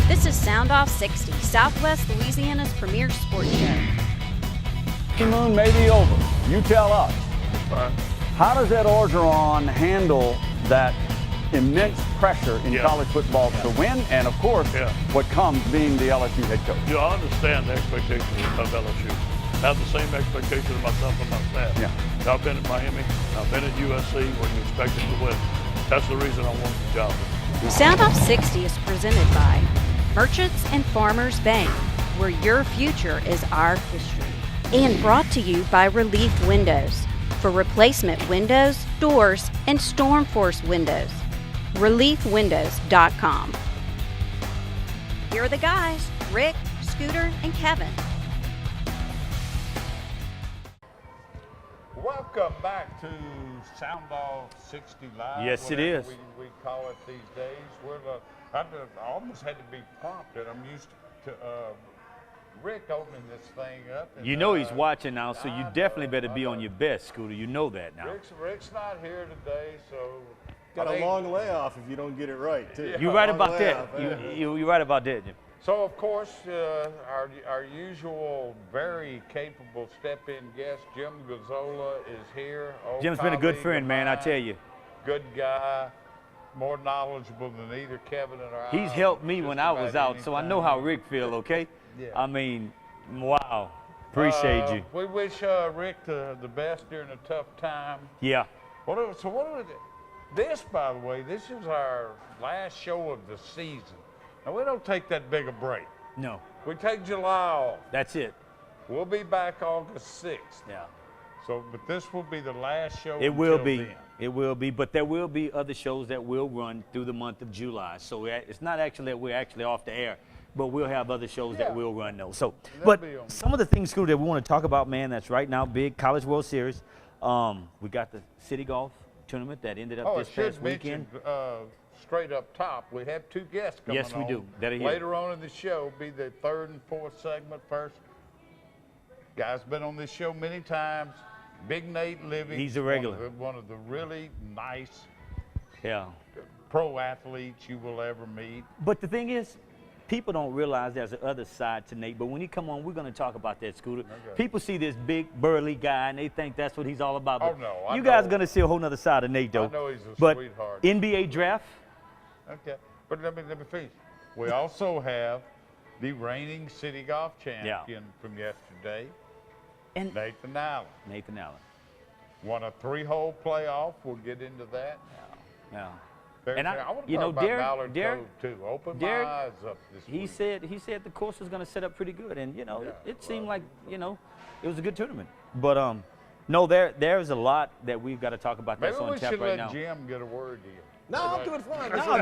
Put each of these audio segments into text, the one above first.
This is Soundoff60, Southwest Louisiana's premier sports show. Honeymoon may be over. You tell us. Right. How does Ed Orgeron handle that immense pressure in college football to win, and of course, what comes being the LSU head coach? You know, I understand the expectations of LSU. I have the same expectations of myself and my staff. Yeah. I've been at Miami, I've been at USC where you expected to win. That's the reason I want the job. Soundoff60 is presented by Merchants and Farmers Bank, where your future is our history. And brought to you by Relief Windows, for replacement windows, doors, and storm force windows. ReliefWindows.com. Here are the guys, Rick, Scooter, and Kevin. Welcome back to Soundoff60 Live. Yes, it is. We call it these days. I almost had to be prompted. I'm used to Rick opening this thing up. And, you know he's watching now, so you definitely better be on your best, Scooter. You know that now. Rick's not here today, so. Got a long layoff if you don't get it right, too. You're right about that. You're right about that, Jim. So, of course, our usual very capable step-in guest, Jim Gazzola, is here. Jim's been a good friend, man, I tell you. Good guy, more knowledgeable than either Kevin and I. He's helped me when I was out, so I know how Rick feel, okay? Yeah. I mean, wow. Appreciate you. We wish Rick the best during a tough time. Yeah. This, by the way, this is our last show of the season. Now, we don't take that big a break. No. We take July off. That's it. We'll be back August 6th. Yeah. So, but this will be the last show. It will be. Then. It will be. But there will be other shows that will run through the month of July. So it's not actually that we're actually off the air, but we'll have other shows that will run though. So, but some of the things, Scooter, that we want to talk about, man, that's right now big College World Series. We got the City Golf Tournament that ended up this past weekend. Straight up top, we have two guests coming on. Yes, we do. Later on in the show, be the third and fourth segment first. Guy's been on this show many times. Big Nate Living. He's a regular. One of the really nice pro athletes you will ever meet. But the thing is, people don't realize there's an other side to Nate. But when he come on, we're going to talk about that, Scooter. Okay. People see this big, burly guy, and they think that's what he's all about. But you guys are going to see a whole other side of Nate, though. I know he's a sweetheart. NBA draft. Okay. But let me finish. We also have the reigning City Golf champion from yesterday, and Nathan Allen. Nathan Allen. Won a 3-hole playoff. We'll get into that. Yeah. And I want to talk about Ballard Cove, too. Open my eyes up this week. He said the course was going to set up pretty good. And, it seemed like, it was a good tournament. But, no, there's a lot that we've got to talk about that's on tap right now. Maybe we should let Jim get a word in. No, I'm doing fine. No,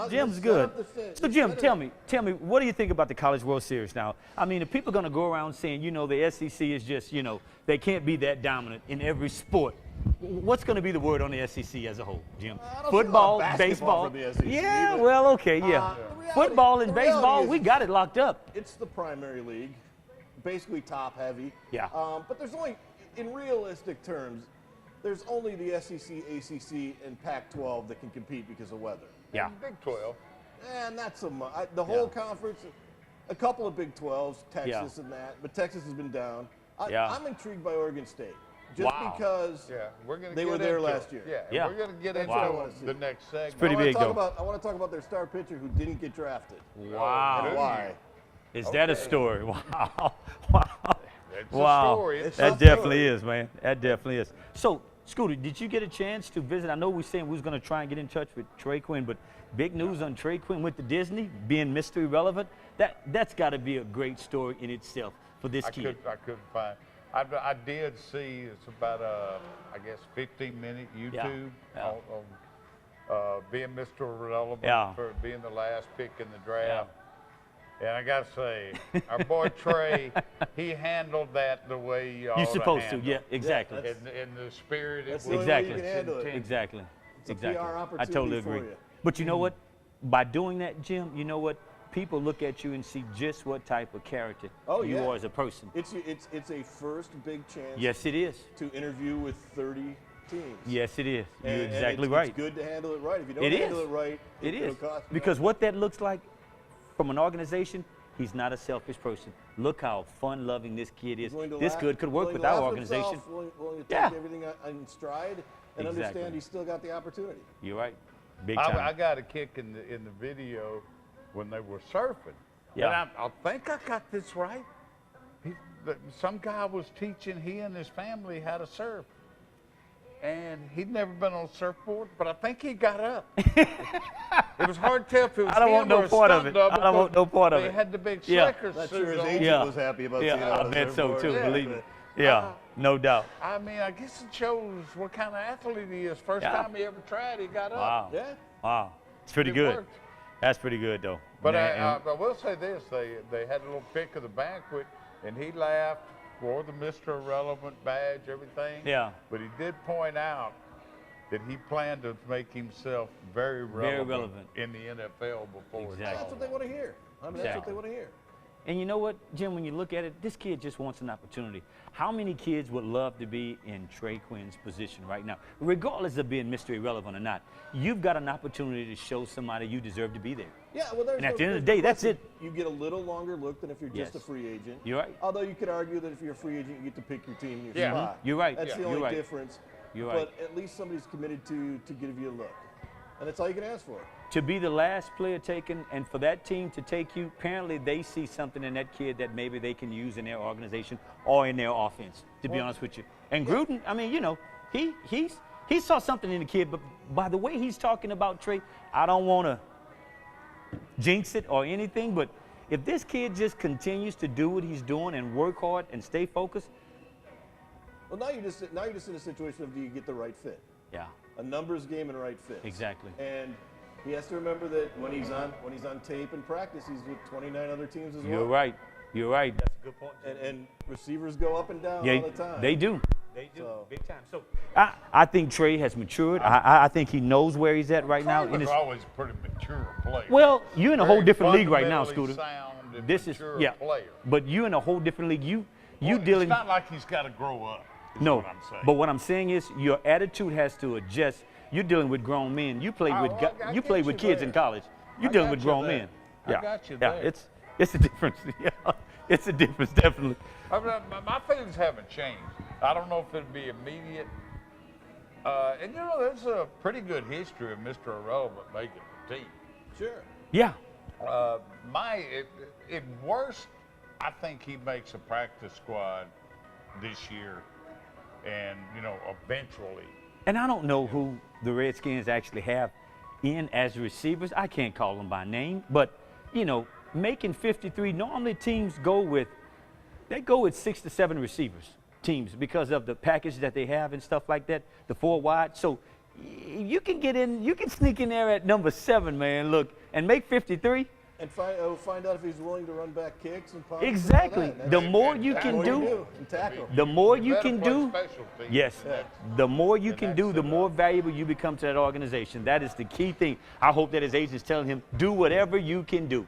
Jim's good. So, Jim, tell me, what do you think about the College World Series now? I mean, if people are going to go around saying, the SEC is just, they can't be that dominant in every sport. What's going to be the word on the SEC as a whole, Jim? Football, baseball. The SEC, yeah, well, okay, football and baseball, we got it locked up. It's the primary league, basically top heavy. Yeah. But there's only, in realistic terms, there's only the SEC, ACC, and Pac-12 that can compete because of weather. Yeah. And Big 12. And that's the whole conference. A couple of Big 12s, Texas and that, but Texas has been down. I'm intrigued by Oregon State. Just because they were there last year. Yeah, we're going to get into the next segment. It's pretty big, though. I want to talk about their star pitcher who didn't get drafted. Wow. And why. Is that a story? Wow. It's a story. That definitely is, man. That definitely is. So, Scooter, did you get a chance to visit? I know we were saying we was going to try and get in touch with Trey Quinn, but big news on Trey Quinn went to Disney, being mystery relevant. That's got to be a great story in itself for this kid. I couldn't find. I did see it's about I guess 15-minute YouTube on being Mr. Relevant for being the last pick in the draft. And I got to say, our boy Trey, he handled that the way you're supposed to. Yeah, exactly. In the spirit it was. Exactly. It's a PR opportunity I totally agree. for you. But you know what? By doing that, Jim, you know what? People look at you and see just what type of character you are as a person. It's a first big chance. Yes, it is. To interview with 30 teams. Yes, it is. You're and exactly right. It's good to handle it right. If you don't handle it right, it is. cost you Because what that looks like, from an organization, he's not a selfish person. Look how fun-loving this kid is. This could work with our organization. Willing to take everything in stride and understand he's still got the opportunity. You're right. Big time. I got a kick in the video when they were surfing. Yeah. And I think I got this right. Some guy was teaching he and his family how to surf. And he'd never been on a surfboard, but I think he got up. It was hard to tell if it was I don't him want no or a part of stunt it. I don't want no part of They it. had the big Yeah. slicker Not suit sure his on. agent was happy about seeing it on I the bet so surfboard. too. Yeah. Believe me. Yeah, no doubt. I mean, I guess it shows what kind of athlete he is. First time he ever tried, he got up. Wow. Yeah. Wow. It's pretty It good. worked. That's pretty good, though. But I will say this, they had a little pick of the banquet, and he laughed, wore the Mr. Irrelevant badge, everything. Yeah. But he did point out that he planned to make himself very relevant in the NFL before. Exactly. That's what they want to hear. I mean, that's what they want to hear. And you know what, Jim, when you look at it, this kid just wants an opportunity. How many kids would love to be in Trey Quinn's position right now? Regardless of being Mr. Irrelevant or not, you've got an opportunity to show somebody you deserve to be there. Yeah, well, there's And at the end of the day, that's it. You get a little longer look than if you're just a free agent. You're right. Although you could argue that if you're a free agent, you get to pick your team and your Yeah. spot. You're right. That's the You're only right. difference. You're right. But at least somebody's committed to give you a look. And that's all you can ask for. To be the last player taken and for that team to take you, apparently they see something in that kid that maybe they can use in their organization or in their offense, to be honest with you. And Gruden, I mean, you know, he saw something in the kid, but by the way he's talking about Trey, I don't want to jinx it or anything, but if this kid just continues to do what he's doing and work hard and stay focused. Well, now you're just in a situation of do you get the right fit? Yeah. A numbers game and right fit. Exactly. And he has to remember that when he's on tape and practice, he's with 29 other teams as well. You're right. You're right. That's a good point. And receivers go up and down all the time. They do. They do. Big time. So I think Trey has matured. I think he knows where he's at right now. He's always a pretty mature player. Well, you're in a whole different league right now, fundamentally Scooter. sound and This is mature player. But you're in a whole different league. You Well, dealing. It's not like he's got to grow up. Is No, what I'm saying. but what I'm saying is your attitude has to adjust. You're dealing with grown men. You played with I you played get with you kids there. in college. You're I dealing got with you grown there. men. I Yeah, got you yeah. there. It's a difference. Yeah, it's a difference definitely. I mean, my feelings haven't changed. I don't know if it'll be immediate. And you know, there's a pretty good history of Mr. Irrelevant making the team. Sure. Yeah. At worst, I think he makes a practice squad this year, and you know, eventually. And I don't know who the Redskins actually have in as receivers. I can't call them by name, but you know, making 53. Normally teams go with 6 to 7 receivers. Teams because of the package that they have and stuff like that, the 4 wide. So you can get in, you can sneak in there at number 7, man. Look, and make 53. And find out if he's willing to run back kicks and punts. Exactly. And all that. The more you can do, and tackle. the more you better can play do. special teams Yes. than that. The more you can do, the that's more valuable you become to that organization. That is the key thing. I hope that his agent's telling him, do whatever you can do.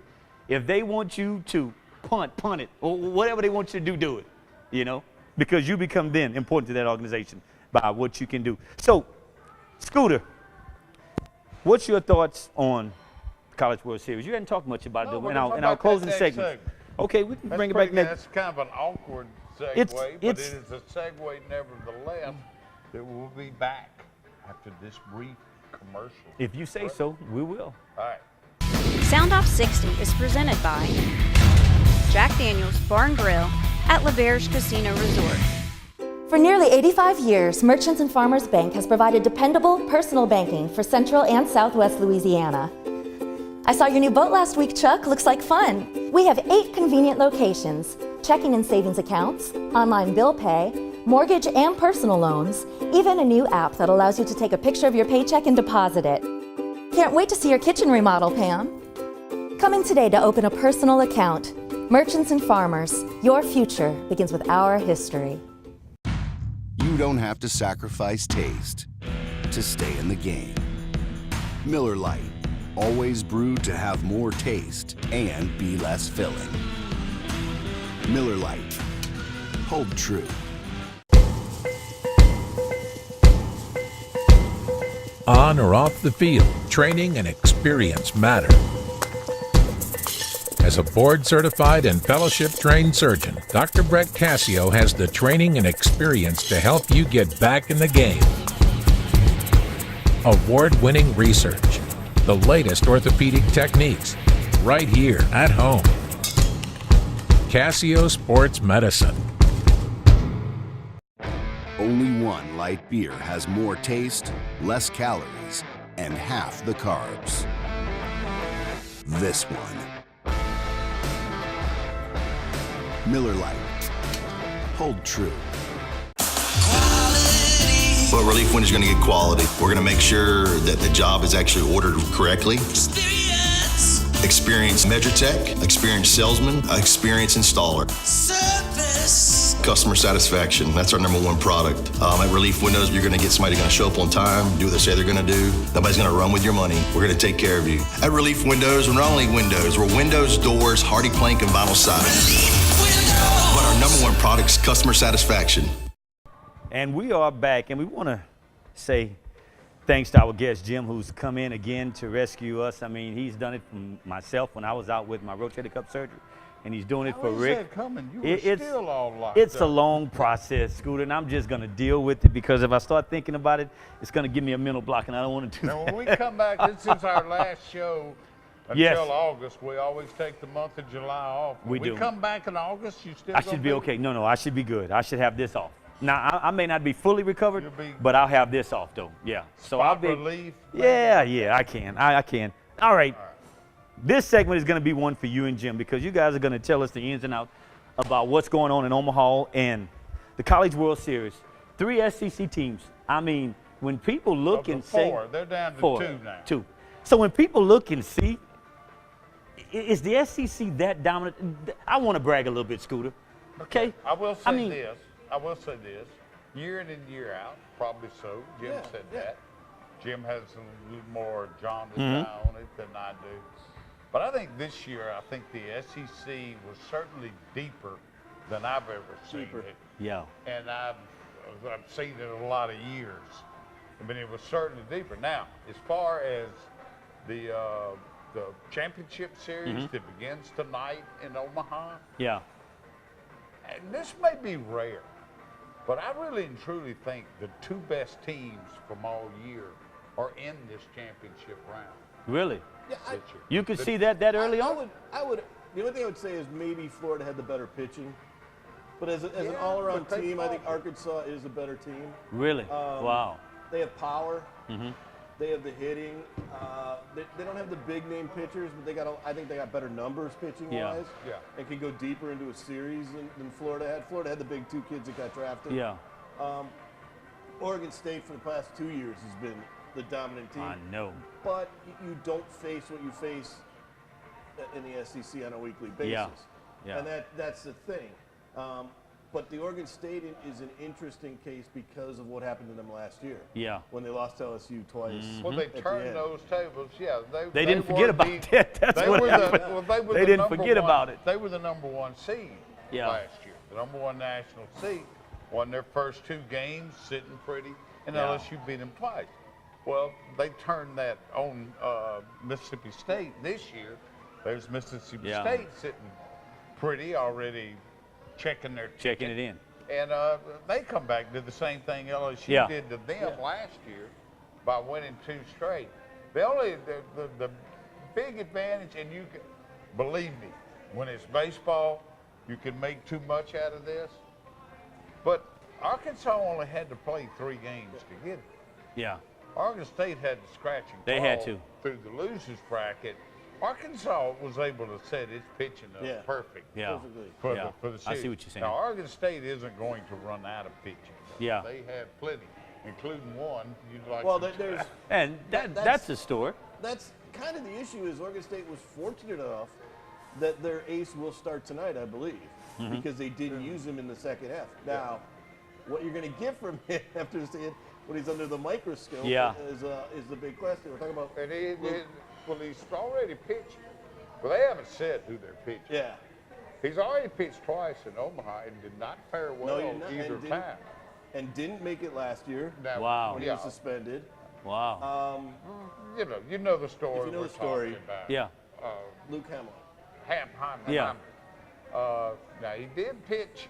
If they want you to punt it, or whatever they want you to do it. You know, because you become then important to that organization by what you can do. So, Scooter, what's your thoughts on College World Series? You hadn't talked much about it in our closing segment. Okay, we can bring it back next. That's kind of an awkward segue, but it is a segue nevertheless that we'll be back after this brief commercial. If you say so, we will. All right. Soundoff60 is presented by Jack Daniel's Bar and Grill at LaBerge Casino Resort. For nearly 85 years, Merchants and Farmers Bank has provided dependable personal banking for Central and Southwest Louisiana. I saw your new boat last week, Chuck. Looks like fun. We have 8 convenient locations, checking and savings accounts, online bill pay, mortgage and personal loans, even a new app that allows you to take a picture of your paycheck and deposit it. Can't wait to see your kitchen remodel, Pam. Come in today to open a personal account. Merchants and Farmers, your future begins with our history. You don't have to sacrifice taste to stay in the game. Miller Lite, always brewed to have more taste and be less filling. Miller Lite, hold true. On or off the field, training and experience matter. As a board-certified and fellowship-trained surgeon, Dr. Brett Cassio has the training and experience to help you get back in the game. Award-winning research, the latest orthopedic techniques, right here at home. Cassio Sports Medicine. Only one light beer has more taste, less calories, and half the carbs. This one. Miller Lite. Hold true. Well, Relief Windows is going to get quality. We're going to make sure that the job is actually ordered correctly. Experienced measure tech, experienced salesman, experienced installer. Service. Customer satisfaction, that's our #1 product. At Relief Windows, you're going to get somebody going to show up on time, do what they say they're going to do. Nobody's going to run with your money. We're going to take care of you. At Relief Windows, we're not only windows, we're windows, doors, hardy plank, and vinyl siding. But our #1 product is customer satisfaction. And we are back, and we want to say thanks to our guest, Jim, who's come in again to rescue us. I mean, he's done it for myself when I was out with my rotator cuff surgery, and he's doing it for Rick. That coming? You were still all locked It's up. a long process, Scooter, and I'm just going to deal with it because if I start thinking about it, it's going to give me a mental block, and I don't want to do now, that. when we come back, this is our last show until August. We always take the month of July off. When we come back in August, you still I should be okay. No, I should be good. I should have this off. Now, I may not be fully recovered, but I'll have this off, though. Yeah. So I'll be. Relief. Yeah, I can. I can. All right. This segment is going to be one for you and Jim because you guys are going to tell us the ins and outs about what's going on in Omaha and the College World Series. 3 SEC teams. I mean, when people look and say. They're down to 4, 2 now. 2. So when people look and see, is the SEC that dominant? I want to brag a little bit, Scooter. Okay? I will say this. I will say this, year in and year out, probably so. Jim said that. Jim has a little more jaundice on it than I do. But I think this year, I think the SEC was certainly deeper than I've ever seen it. Yeah. And I've seen it a lot of years. I mean, it was certainly deeper. Now, as far as the championship series that begins tonight in Omaha. Yeah. And this may be rare. But I really and truly think the 2 best teams from all year are in this championship round. Really? Yeah, you could see that early on? I would. The only thing I would say is maybe Florida had the better pitching. But as an all-around team, I think Arkansas is a better team. Really? Wow. They have power. They have the hitting. They don't have the big-name pitchers, but I think they got better numbers pitching-wise. Yeah. And can go deeper into a series than Florida had. Florida had the big 2 kids that got drafted. Yeah. Oregon State for the past 2 years has been the dominant team. I know. But you don't face what you face in the SEC on a weekly basis. Yeah. And that's the thing. But the Oregon State is an interesting case because of what happened to them last year. Yeah. When they lost to LSU twice. Well, they turned those tables. Yeah. They didn't forget about that. That's what happened. They didn't forget about it. They were the #1 seed last year. The #1 national seed. Won their first 2 games, sitting pretty, and LSU beat them twice. Well, they turned that on Mississippi State this year. There's Mississippi State sitting pretty already. Checking it in. And they come back and did the same thing LSU did to them last year by winning 2 straight. The big advantage, and you can believe me, when it's baseball, you can make too much out of this. But Arkansas only had to play 3 games to get it. Yeah. Oregon State had to scratch and claw. They had to. Through the losers bracket. Arkansas was able to set its pitching up perfect for the series. I see what you're saying. Now, Oregon State isn't going to run out of pitching. Yeah. They have plenty, including one you'd like there's and that's the story. That's kind of the issue is Oregon State was fortunate enough that their ace will start tonight, I believe, because they didn't use him in the second half. Now, what you're going to get from him after seeing when he's under the microscope is the big question. We're talking about. Well, he's already pitched. Well, they haven't said who they're pitching. Yeah. He's already pitched twice in Omaha and did not fare well either time. And didn't make it last year. Wow. When he was suspended. Wow. You know the story. If you know the story. About. Yeah. Luke Hemlock. Yeah. Now, he did pitch.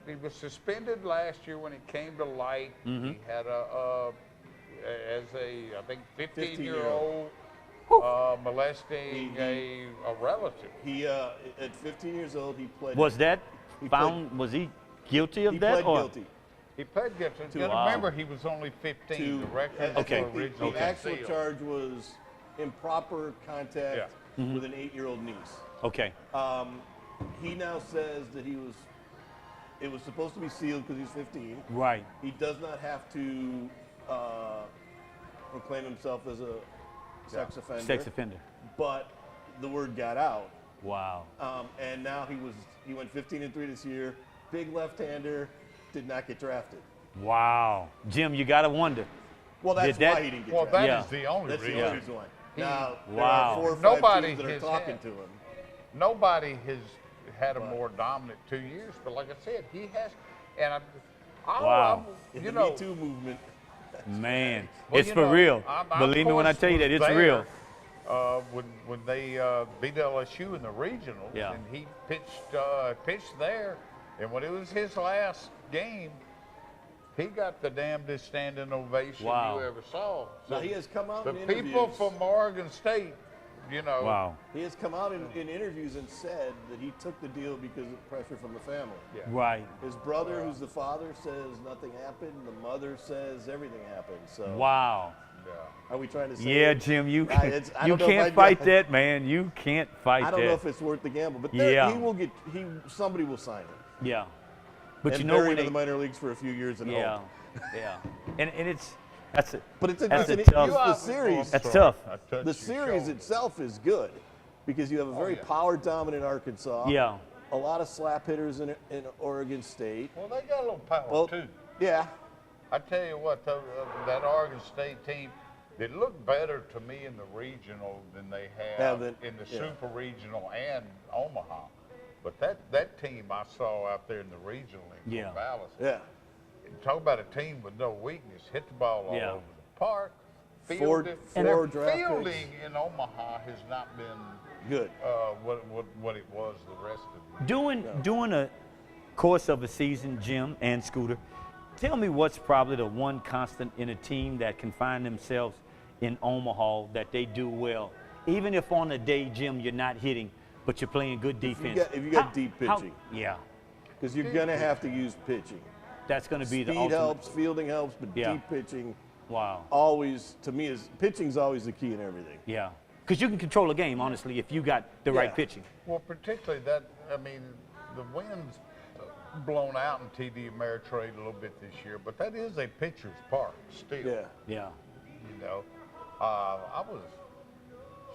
He was suspended last year when it came to light. He had as a, I think, 15-year-old molesting a relative. He, at 15 years old, he pled. Was that found? Was he guilty of that? He pled guilty. He pled guilty. Remember, he was only 15. The record the actual charge was improper contact with an 8-year-old niece. Okay. He now says that it was supposed to be sealed because he's 15. Right. He does not have to proclaim himself as a sex offender. Sex offender. But the word got out. Wow. And now he went 15-3 this year. Big left-hander, did not get drafted. Wow. Jim, you got to wonder. Well, that's why he didn't get drafted. Well, that is the only reason. That's the only reason why. Now, there Wow. are 4 or 5 teams that are talking to him. Nobody has had a more dominant 2 years, but like I said, he has. And Wow. The Me Too movement. Man, it's for real. Believe me when I tell you that it's real. When they beat LSU in the regionals, and he pitched there, and when it was his last game, he got the damnedest standing ovation you ever saw. So now he has come out the in interviews. People from Oregon State, you know. Wow. He has come out in interviews and said that he took the deal because of pressure from the family. Yeah. Right. His brother, who's the father, says nothing happened. The mother says everything happened. So. Wow. Yeah. Are we trying to say? Yeah, Jim, you you can't fight that, man. You can't fight that. I don't know if it's worth the gamble, but somebody will sign him. Yeah. But and you know when in the minor leagues for a few years and yeah, and that's it. But it's tough. the series. That's tough. The series itself is good because you have a very power dominant Arkansas. Yeah. A lot of slap hitters in Oregon State. Well, they got a little power too. Yeah. I tell you what, that Oregon State team, they look better to me in the regional than they have in the super regional and Omaha. But that team I saw out there in the regional in Corvallis, talk about a team with no weakness, hit the ball all over the park. Four draft fielding picks. in Omaha has not been good. What it was the rest of the year. During a course of a season, Jim and Scooter, tell me what's probably the one constant in a team that can find themselves in Omaha that they do well, even if on a day, Jim, you're not hitting, but you're playing good defense. If you got deep pitching. Yeah. Because you're going to have to use pitching. That's going to be the ultimate. Speed helps, fielding helps, but deep pitching. Wow. Always, to me, pitching's always the key in everything. Yeah. Because you can control a game, honestly, if you got the right pitching. Well, particularly the wind's blown out in TD Ameritrade a little bit this year, but that is a pitcher's park still. Yeah. You know, I was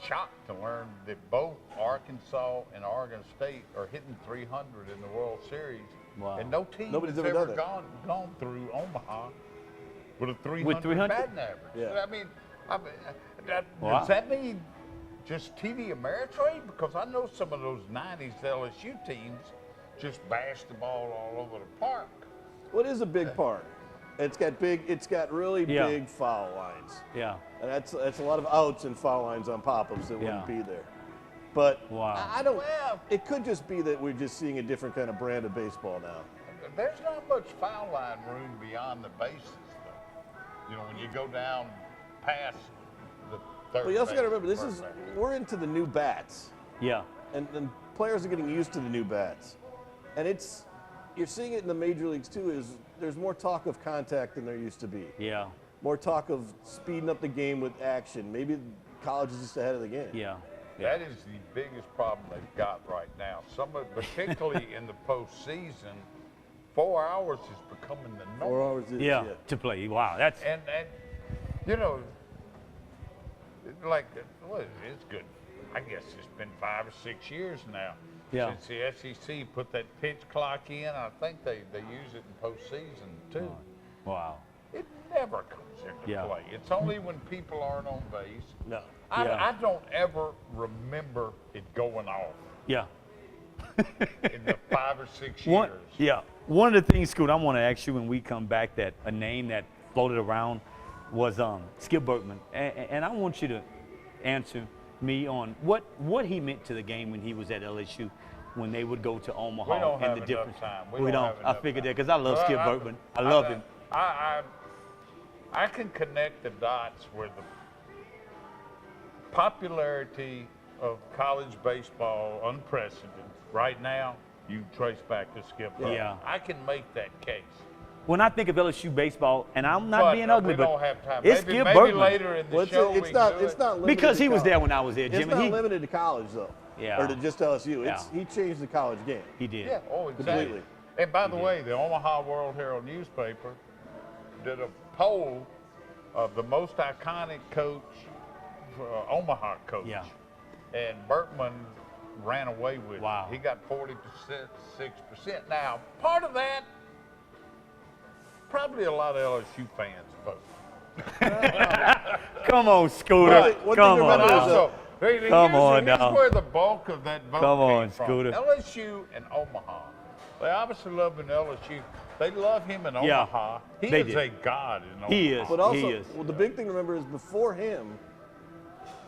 shocked to learn that both Arkansas and Oregon State are hitting 300 in the World Series. Wow. And no team Nobody's has ever ever gone through Omaha with a 300 batting average. Yeah. Does that mean just TD Ameritrade? Because I know some of those 90s LSU teams just bashed the ball all over the park. Well, it is a big park. It's got really big foul lines. Yeah. And that's a lot of outs and foul lines on pop-ups that wouldn't be there. But I don't. It could just be that we're just seeing a different kind of brand of baseball now. There's not much foul line room beyond the bases, though. You know, when you go down past the third. But you also got to remember, we're into the new bats. Yeah. And players are getting used to the new bats, and you're seeing it in the major leagues too. Is there's more talk of contact than there used to be. Yeah. More talk of speeding up the game with action. Maybe college is just ahead of the game. Yeah. That is the biggest problem they've got right now. Particularly in the postseason, 4 hours is becoming the norm. 4 hours is, to play. Wow, that's and you know, like it's good. I guess it's been 5 or 6 years now since the SEC put that pitch clock in. I think they use it in postseason too. Wow. It never comes into play. It's only when people aren't on base. No. I don't ever remember it going off. Yeah. In the 5 or 6 years. Yeah. One of the things, Scoot, I want to ask you when we come back, that a name that floated around was Skip Bertman. And I want you to answer me on what he meant to the game when he was at LSU, when they would go to Omaha. We don't have the difference. Time. We don't. I figured that because I love Skip Bertman. I love him. I can connect the dots where the popularity of college baseball, unprecedented. Right now, you trace back to Skip Bertman. Yeah. I can make that case. When I think of LSU baseball, and I'm not being ugly, but don't have time. it's Skip Bertman. Maybe later in the show it's not limited because to he was college. there when I was there, Jimmy. It's not limited to college though. Yeah. Or to just LSU. Yeah. He changed the college game. He did. Yeah, exactly. Completely. And by the way, the Omaha World Herald newspaper did a poll of the most iconic coach, Omaha coach. Yeah. And Bertman ran away with Wow. it. He got 46%. Now, part of that, probably a lot of LSU fans vote. Come on, Scooter. Come on. Also, Come on here's now. where the bulk of that vote Come on, came from. Scooter. LSU and Omaha. They obviously love him in LSU. They love him in Yeah, Omaha. He they is did. a god in Omaha. He is. But also, he is. well, the big thing to remember is before him,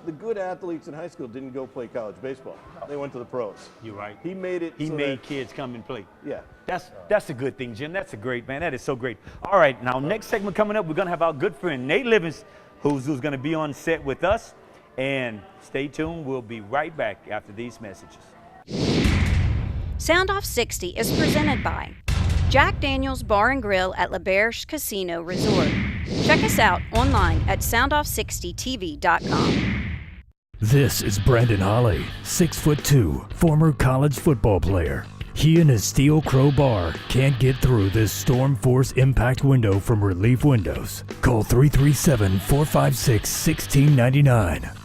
the good athletes in high school didn't go play college baseball. They went to the pros. You're right. He made it. He so made that, kids come and play. Yeah. That's a good thing, Jim. That's a great, man. That is so great. All right, now next segment coming up, we're going to have our good friend Nate Livens, who's going to be on set with us. And stay tuned. We'll be right back after these messages. Soundoff60 is presented by Jack Daniel's Bar and Grill at La Berge Casino Resort. Check us out online at soundoff60tv.com. This is Brandon Holly, 6'2", former college football player. He and his steel crowbar can't get through this storm force impact window from Relief Windows. Call 337-456-1699.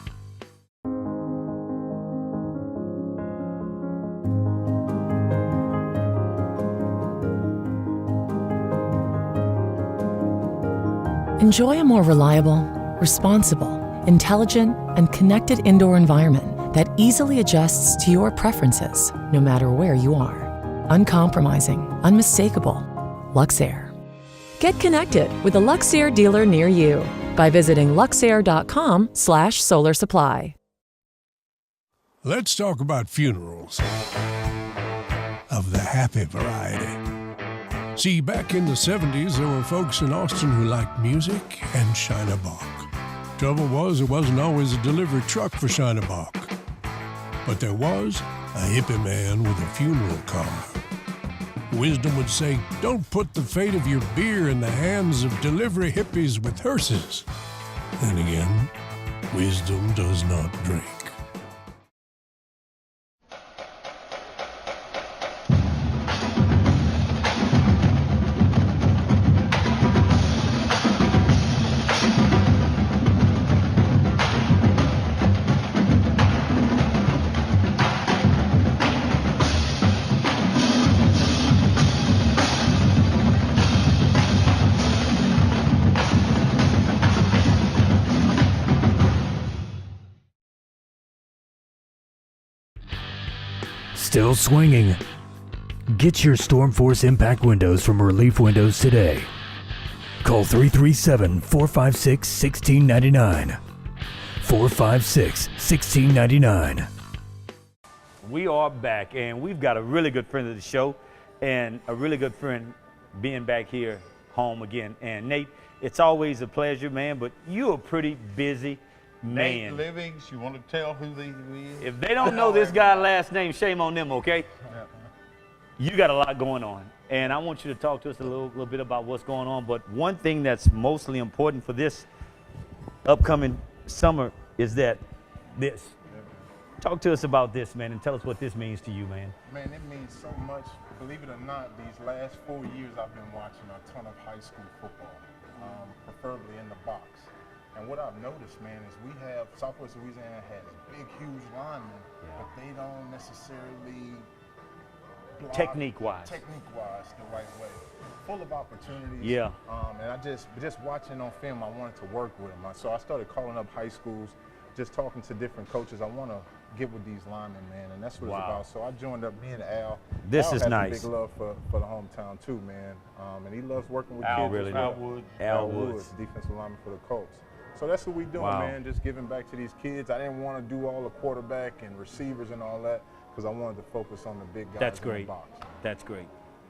Enjoy a more reliable, responsible, intelligent, and connected indoor environment that easily adjusts to your preferences, no matter where you are. Uncompromising, unmistakable. Luxair. Get connected with a Luxair dealer near you by visiting luxair.com/solar supply. Let's talk about funerals of the happy variety. See, back in the 70s, there were folks in Austin who liked music and Shiner Bock. Trouble was, there wasn't always a delivery truck for Shiner Bock. But there was a hippie man with a funeral car. Wisdom would say, don't put the fate of your beer in the hands of delivery hippies with hearses. Then again, wisdom does not drink. Still swinging. Get your Storm Force impact windows from Relief Windows today. Call 337-456-1699. 456-1699. We are back, and we've got a really good friend of the show and a really good friend being back here home again. And Nate, it's always a pleasure, man, but you're a pretty busy man. Nate Livings, you want to tell who he is? If they don't know this guy's last name, shame on them, okay? You got a lot going on, and I want you to talk to us a little bit about what's going on. But one thing that's mostly important for this upcoming summer is that this. Talk to us about this, man, and tell us what this means to you, man. Man, it means so much. Believe it or not, these last 4 years I've been watching a ton of high school football, preferably in the box. And what I've noticed, man, is we have, Southwest Louisiana has big, huge linemen, but they don't necessarily block Technique-wise, the right way. Full of opportunities. Yeah. And I just watching on film, I wanted to work with them. So I started calling up high schools, just talking to different coaches. I want to get with these linemen, man, and that's what it's about. So I joined up, me and Al. This Al is has nice. a big love for the hometown too, man. And he loves working with Al kids. really Al does. Woods. Al Al Woods. Woods, defensive lineman for the Colts. So that's what we're doing, man, just giving back to these kids. I didn't want to do all the quarterback and receivers and all that because I wanted to focus on the big guys in the box. That's great.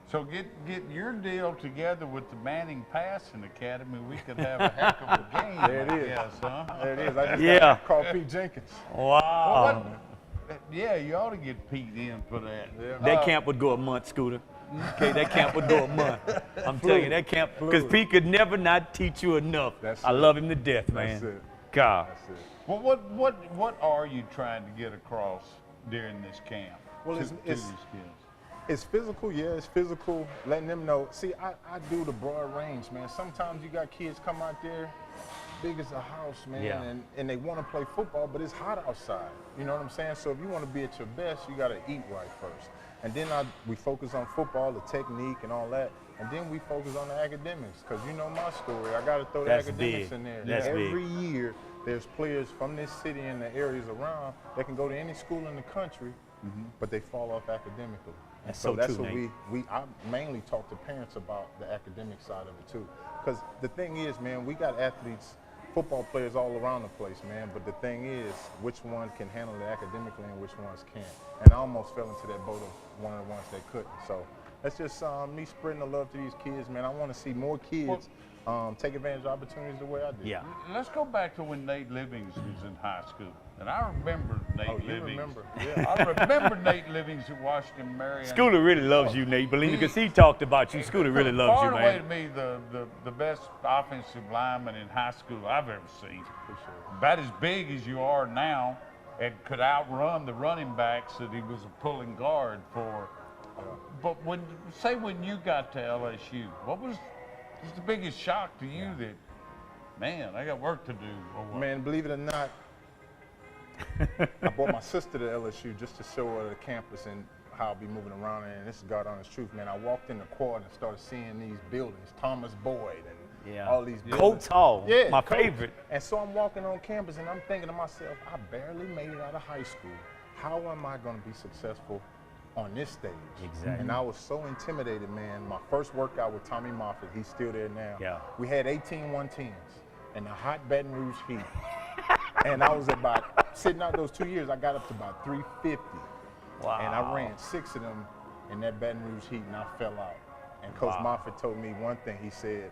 So get your deal together with the Manning Passing Academy. We could have a heck of a game. There it is. Yes, huh? There it is. I just got to call Pete Jenkins. Wow. Yeah, you ought to get Pete in for that. Yeah. That camp would go a month, Scooter. Okay, that camp would go a month. I'm telling you, that camp, because Pete could never not teach you enough. I love him to death, man. That's it. God. That's it. Well, what are you trying to get across during this camp? Well, to these kids? It's physical, yeah, it's physical, letting them know. See, I do the broad range, man. Sometimes you got kids come out there, big as a house, man, and they want to play football, but it's hot outside. You know what I'm saying? So if you want to be at your best, you got to eat right first. And then we focus on football, the technique and all that, and then we focus on the academics, because you know my story. I got to throw the academics in there. Every year, there's players from this city and the areas around that can go to any school in the country, but they fall off academically. And so that's what I mainly talk to parents about, the academic side of it too. Because the thing is, man, we got athletes, football players all around the place, man, but the thing is, which one can handle it academically and which ones can't. And I almost fell into that boat of one of the ones that couldn't. So that's just me spreading the love to these kids, man. I want to see more kids take advantage of opportunities the way I did. Yeah. Let's go back to when Nate Livings was in high school. And I remember Nate Livings. Remember? Yeah. I remember Nate Livings at Washington Marion. Scooter really loves you, Nate. Believe me, because he talked about you. Scooter really loves you, man. Far away to me, the best offensive lineman in high school I've ever seen. For sure. About as big as you are now, and could outrun the running backs that he was a pulling guard for. But when you got to LSU, what was the biggest shock to you that, man, I got work to do? Man, believe it or not, I brought my sister to LSU just to show her the campus and how I'll be moving around. And this is God honest truth, man. I walked in the quad and started seeing these buildings, Thomas Boyd and all these buildings. Coates Hall, my favorite. And so I'm walking on campus and I'm thinking to myself, I barely made it out of high school. How am I going to be successful on this stage? Exactly. And I was so intimidated, man. My first workout with Tommy Moffitt, he's still there now. Yeah. We had 18 110s in the hot Baton Rouge heat. And I was sitting out those 2 years, I got up to about 350. Wow. And I ran 6 of them in that Baton Rouge heat, and I fell out. And Coach Moffitt told me one thing. He said,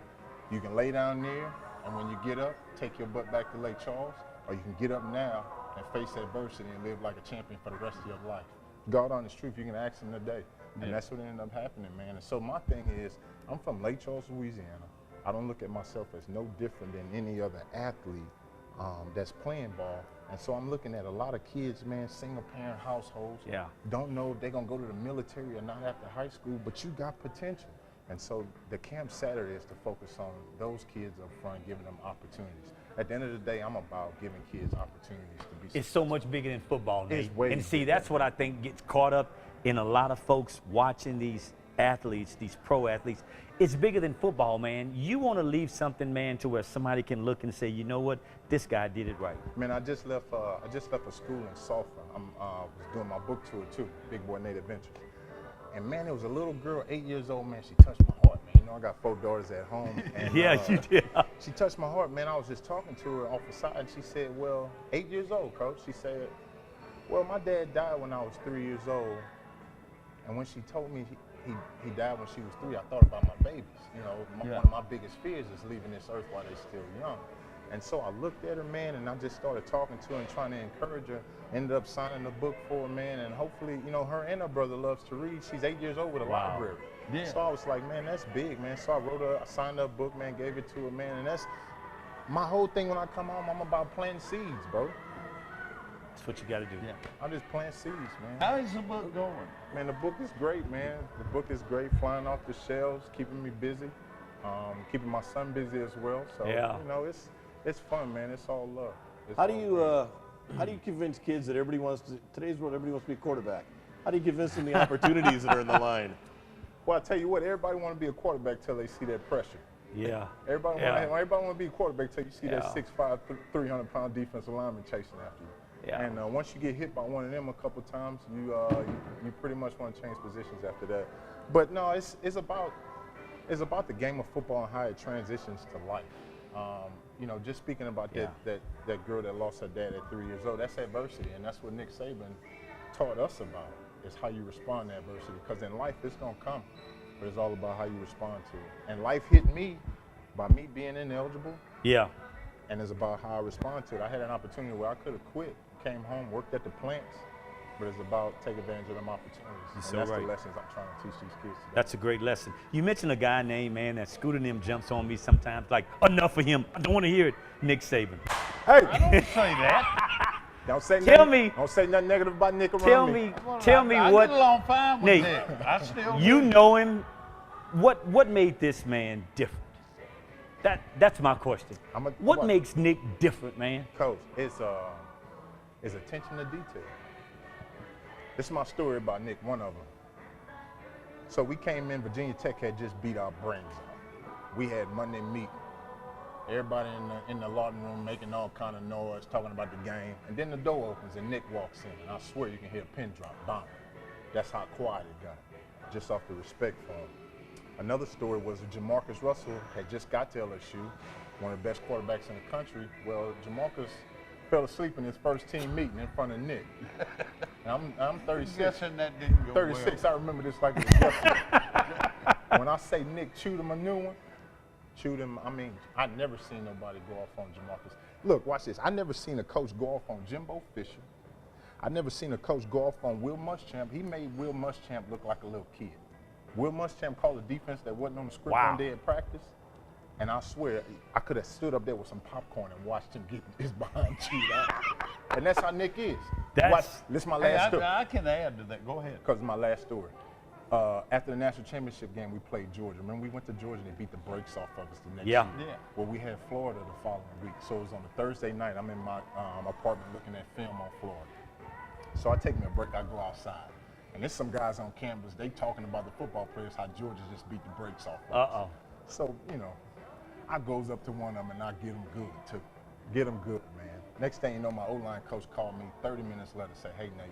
you can lay down there, and when you get up, take your butt back to Lake Charles, or you can get up now and face adversity and live like a champion for the rest of your life. God honest truth, you can ask him today. And that's what ended up happening, man. And so my thing is, I'm from Lake Charles, Louisiana. I don't look at myself as no different than any other athlete that's playing ball. And so I'm looking at a lot of kids, man, single parent households. Don't know if they're gonna go to the military or not after high school, but you got potential. And so the camp Saturday is to focus on those kids up front, giving them opportunities. At the end of the day, I'm about giving kids opportunities to be successful. It's so much bigger than football, Nate. It's way and see, that's what I think gets caught up in a lot of folks watching these athletes, these pro athletes. It's bigger than football, man. You want to leave something, man, to where somebody can look and say, you know what, this guy did it right. Man, I just left a school in Sulphur. I was doing my book tour too, Big Boy Nate Adventures. And man, there was a little girl, 8 years old, man. She touched my heart, man. You know, I got 4 daughters at home. And, yeah, you did. She touched my heart, man. I was just talking to her off the side, and she said, well, 8 years old, Coach. She said, well, my dad died when I was 3 years old. And when she told me he died when she was 3, I thought about my babies. You know, one of my biggest fears is leaving this earth while they're still young. And so I looked at her, man, and I just started talking to her and trying to encourage her. Ended up signing the book for her, man, and hopefully, you know, her and her brother loves to read. She's 8 years old with a library. Yeah. So I was like, man, that's big, man. So I signed her book, man, gave it to her, man, and that's my whole thing when I come home. I'm about planting seeds, bro. That's what you got to do. Yeah. I'm just planting seeds, man. How is the book going? Man, the book is great, man. The book is great, flying off the shelves, keeping me busy, keeping my son busy as well. So, you know, it's fun, man. It's all love. How do you convince kids that today's world, everybody wants to be a quarterback? How do you convince them the opportunities that are in the line? Well, I tell you what, everybody want to be a quarterback till they see that pressure. Yeah. Everybody want to be a quarterback till you see that 6'5", 300-pound defensive lineman chasing after you. Yeah. And once you get hit by one of them a couple times, you pretty much want to change positions after that. But no, it's about the game of football and how it transitions to life. you know, just speaking about that girl that lost her dad at 3 years old, that's adversity, and that's what Nick Saban taught us about, is how you respond to adversity. Because in life, it's gonna come, but it's all about how you respond to it. And life hit me by me being ineligible. Yeah. And it's about how I respond to it. I had an opportunity where I could have quit, came home, worked at the plants, but it's about taking advantage of them opportunities. And so that's right. the lessons I'm trying to teach these kids today. That's a great lesson. You mentioned a guy named, man, that Scooter and them jumps on me sometimes, like, enough for him. I don't want to hear it. Nick Saban. Hey! I don't say that. Don't say Tell nothing, me. Don't say nothing negative about Nick around Tell me. me, tell me what. I get along fine with Nate, Nick. I still you do. know him. What made this man different? That's my question. What makes Nick different, man? Coach, it's attention to detail. This is my story about Nick, one of them. So we came in, Virginia Tech had just beat our brains out. We had Monday meeting. Everybody in the locker room making all kind of noise, talking about the game. And then the door opens and Nick walks in. And I swear you can hear a pin drop, bang. That's how quiet it got, just off the respect for him. Another story was that Jamarcus Russell had just got to LSU, one of the best quarterbacks in the country. Well, Jamarcus fell asleep in his first team meeting in front of Nick. And I'm 36. I'm guessing that didn't go 36, well. I remember this like it was yesterday. When I say Nick chewed him a new one, chewed him, I mean, I'd never seen nobody go off on Jamarcus. Look, watch this. I never seen a coach go off on Jimbo Fisher. I never seen a coach go off on Will Muschamp. He made Will Muschamp look like a little kid. Will Muschamp called a defense that wasn't on the script one day at practice. And I swear, I could have stood up there with some popcorn and watched him get his behind chewed out. And that's how Nick is. This is my last story. I can add to that. Go ahead. Because it's my last story. After the national championship game, we played Georgia. Remember, we went to Georgia and they beat the brakes off of us the next week. Well, we had Florida the following week. So it was on a Thursday night. I'm in my apartment looking at film on Florida. So I take me a break. I go outside. And there's some guys on campus, they talking about the football players, how Georgia just beat the brakes off of us. So, you know, I goes up to one of them and I get them good, too. Get them good, man. Next thing you know, my O-line coach called me 30 minutes later, say, hey, Nate,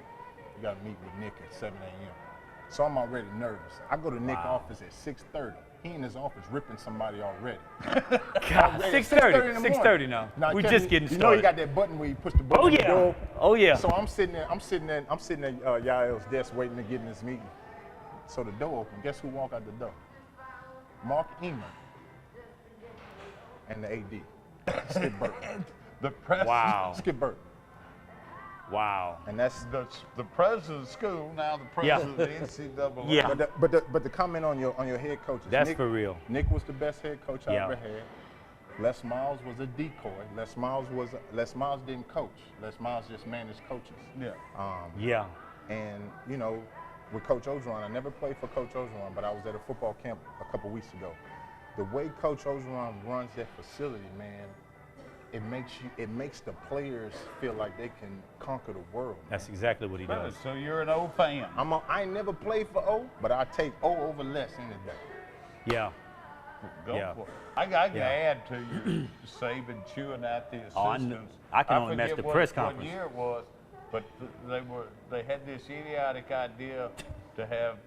you got to meet with Nick at 7 a.m. So I'm already nervous. I go to Nick's office at 6:30. He in his office ripping somebody already. God, 6:30 now. We just getting started. You know he got that button where you push the button. Oh yeah. So I'm sitting at Yael's desk waiting to get in this meeting. So the door opened. Guess who walked out the door? Mark Eamer and the AD. Skip Burton. The president. Wow. Skip Burton. Wow. And that's the president of the school, now the president of the NCAA. Yeah. But the comment on your head coaches. That's Nick, for real. Nick was the best head coach I ever had. Les Miles was a decoy. Les Miles didn't coach. Les Miles just managed coaches. Yeah. And you know, with Coach Ogeron, I never played for Coach Ogeron, but I was at a football camp a couple weeks ago. The way Coach Ogeron runs that facility, man, it makes the players feel like they can conquer the world. That's exactly what he does. So you're an O fan. I ain't never played for O, but I take O over Les any day. Yeah. Go for it. I can add to your Saban chewing out the assistants. I can only match the press conference. What year it was, but they had this idiotic idea to have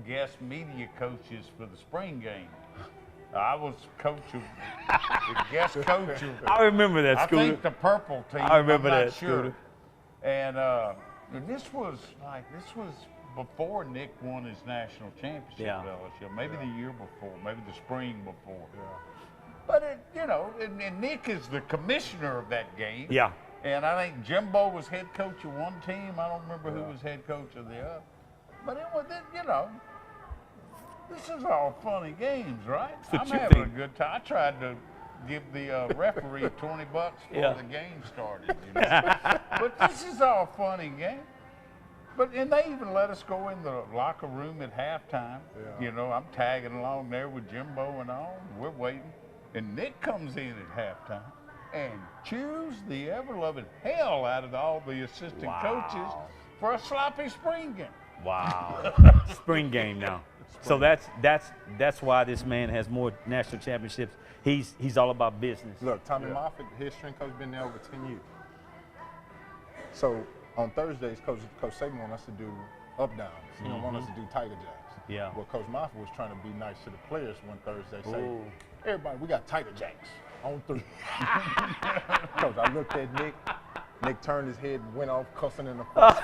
guest media coaches for the spring game. I was the guest coach of. I remember that, Scooter. I think the purple team. I remember I'm not that, sure. Scooter. And this was before Nick won his national championship at LSU. Maybe the year before, maybe the spring before. But and Nick is the commissioner of that game. Yeah. And I think Jimbo was head coach of one team. I don't remember who was head coach of the other. But it was, this is all funny games, right? I'm having a good time. I tried to give the referee $20 before the game started. But this is all funny game. And they even let us go in the locker room at halftime. I'm tagging along there with Jimbo and all. We're waiting. And Nick comes in at halftime and chews the ever-loving hell out of all the assistant coaches for a sloppy spring game. Wow. Spring game now. So that's why this man has more national championships. He's all about business. Look, Tommy Moffitt, his strength coach, been there over 10 years. So on Thursdays, Coach Saban wanted us to do up downs. He don't want us to do Tiger Jacks. Yeah. Well, Coach Moffitt was trying to be nice to the players one Thursday. Say, everybody, we got Tiger Jacks. On 3. Coach, I looked at Nick. Nick turned his head and went off cussing in the face.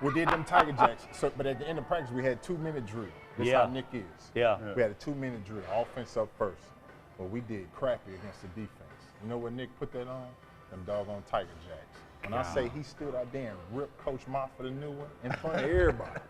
We did them Tiger Jacks, but at the end of practice, we had 2-minute drill. That's how Nick is. Yeah. We had a 2-minute drill, offense up first. But we did crappy against the defense. You know what Nick put that on? Them doggone Tiger Jacks. When I say he stood out there and ripped Coach Mott for the new one in front of everybody.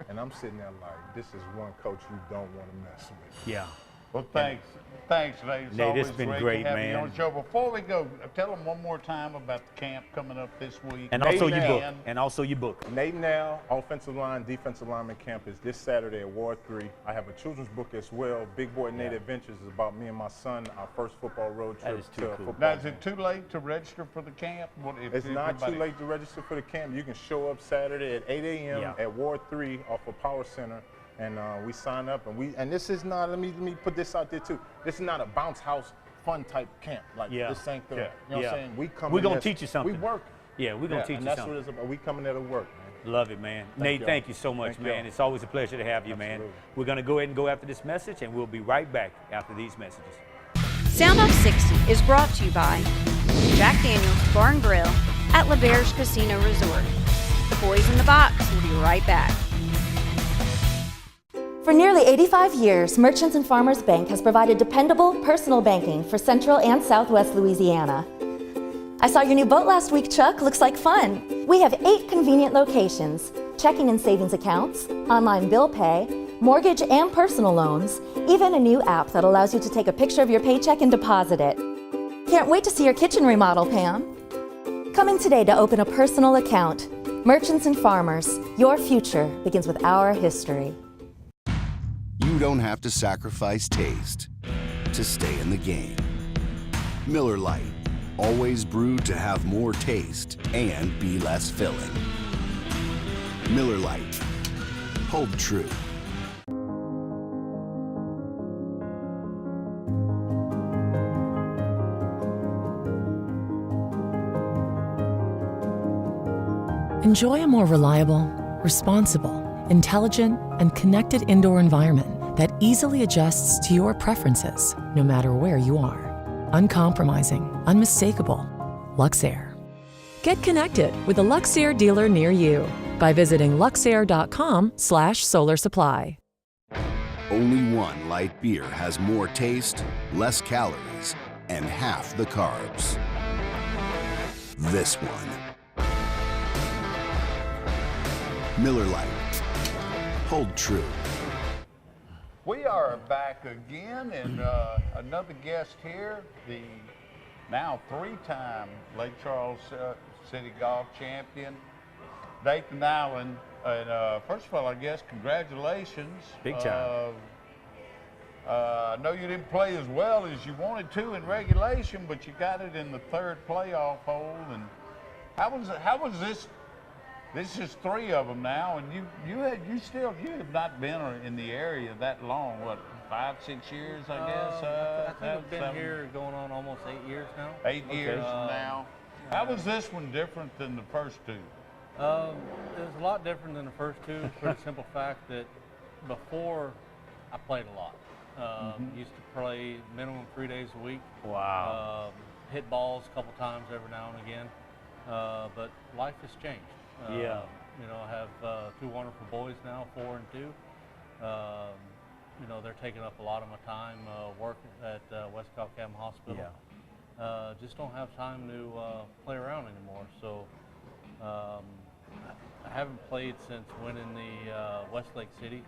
And I'm sitting there like, this is one coach you don't want to mess with. Yeah. Well, thanks. Thanks, Nate. Nate, it's been great, to have man. you on the show. Before we go, tell them one more time about the camp coming up this week. And also your book. And also your book. Nate Now, offensive line, defensive lineman camp is this Saturday at Ward 3. I have a children's book as well. Big Boy Nate Adventures is about me and my son, our first football road trip to football. Now, is it too late to register for the camp? It's not too late to register for the camp. You can show up Saturday at 8 a.m. at Ward 3 off of Power Center. And we sign up, and this is not, let me put this out there too. This is not a bounce house fun type camp. Like this ain't the, you know what I'm saying? We're going to teach you something. We work. Yeah, we're going to teach you that's something. What it's about. We coming there to work, man. Love it, man. Nate, thank you so much, man. It's always a pleasure to have you, man. We're going to go ahead and go after this message, and we'll be right back after these messages. Soundoff60 is brought to you by Jack Daniel's Bar and Grill at La Berge Casino Resort. The boys in the box will be right back. For nearly 85 years, Merchants and Farmers Bank has provided dependable personal banking for Central and Southwest Louisiana. I saw your new boat last week, Chuck. Looks like fun. We have 8 convenient locations, checking and savings accounts, online bill pay, mortgage and personal loans, even a new app that allows you to take a picture of your paycheck and deposit it. Can't wait to see your kitchen remodel, Pam. Come in today to open a personal account. Merchants and Farmers, your future begins with our history. You don't have to sacrifice taste to stay in the game. Miller Lite, always brewed to have more taste and be less filling. Miller Lite, hold true. Enjoy a more reliable, responsible, intelligent, and connected indoor environment that easily adjusts to your preferences, no matter where you are. Uncompromising, unmistakable, Luxair. Get connected with a Luxair dealer near you by visiting luxair.com/solar supply. Only one light beer has more taste, less calories, and half the carbs. This one. Miller Lite. Hold true. We are back again, and another guest here, the now 3-time Lake Charles City Golf Champion, Nathan Allen. And first of all, I guess congratulations. Big time. I know you didn't play as well as you wanted to in regulation, but you got it in the 3rd playoff hole. And how was this? This is 3 of them now, and you have not been in the area that long. What, 5-6 years, I guess? I think I've been here going on almost 8 years now. 8 years now. How was this one different than the first 2? It was a lot different than the first 2 for the simple fact that before I played a lot. Used to play minimum 3 days a week. Wow. Hit balls a couple times every now and again. But life has changed. You know, I have 2 wonderful boys now, 4 and 2. You know, they're taking up a lot of my time working at West Calcam Hospital. Just don't have time to play around anymore. So I haven't played since winning the Westlake City.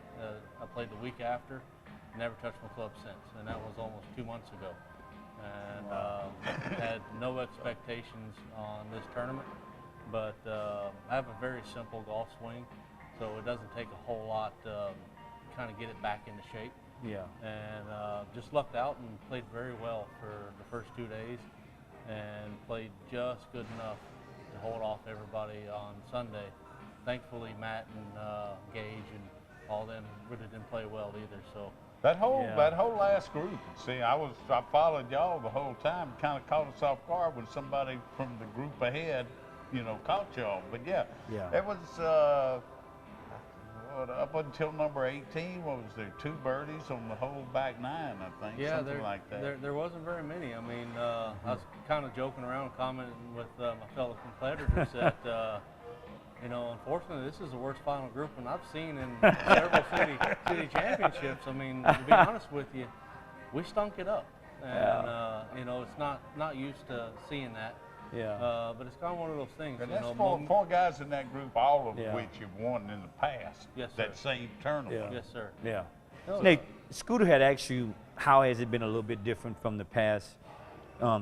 I played the week after. Never touched my club since, and that was almost 2 months ago. And had no expectations on this tournament. But I have a very simple golf swing, so it doesn't take a whole lot to kind of get it back into shape. And just lucked out and played very well for the first 2 days, and played just good enough to hold off everybody on Sunday. Thankfully, Matt and Gage and all them really didn't play well either. So that whole last group. See, I followed y'all the whole time. Kind of caught us off guard when somebody from the group ahead, you know, caught y'all. But it was up until number 18, what was there, 2 birdies on the whole back 9, I think, something like that. There wasn't very many. I mean, I was kind of joking around, commenting with my fellow competitors that, you know, unfortunately, this is the worst final grouping I've seen in several city championships. I mean, to be honest with you, we stunk it up, and you know, it's not used to seeing that. Yeah. But it's kind of one of those things. And you that's know, 4 guys in that group, all of which have won in the past. Yes, sir. That same tournament. Yes, sir. Yeah. No, Nate, Scooter had asked you, how has it been a little bit different from the past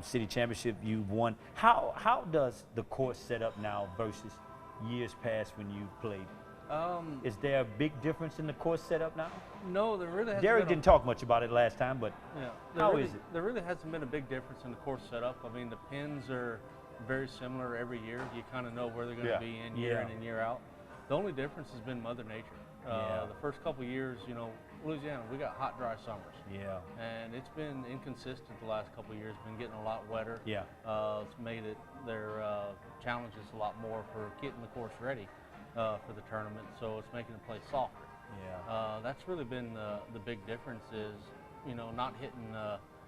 city championship you've won? How does the course set up now versus years past when you played? Is there a big difference in the course setup now? No, there really hasn't. Derek didn't talk much about it last time, but how is it? There really hasn't been a big difference in the course setup. I mean, the pins are very similar every year. You kind of know where they're going to be in year in and year out. The only difference has been Mother Nature. The first couple years, you know, Louisiana, we got hot, dry summers. Yeah. And it's been inconsistent the last couple of years. Been getting a lot wetter. Yeah. It's made their challenges a lot more for getting the course ready for the tournament. So it's making the play softer. Yeah. That's really been the big difference is, you know, not hitting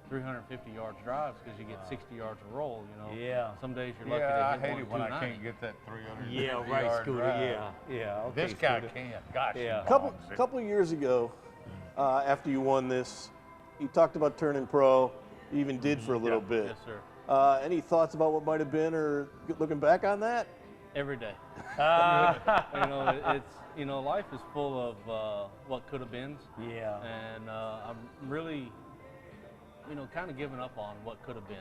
350 yards drives because you get 60 yards a roll, you know. Yeah. Some days you're lucky to I hit hate it when I can't get that 350 yard Scooter. drive. Yeah. Okay, This guy Scooter. can. Gosh. Yeah. Couple of years ago, after you won this, you talked about turning pro. You even did for a little bit. Yes, sir. Any thoughts about what might have been, or looking back on that? Every day. You know, it's, you know, life is full of what could have been. Yeah. And I'm really, you know, kind of giving up on what could have been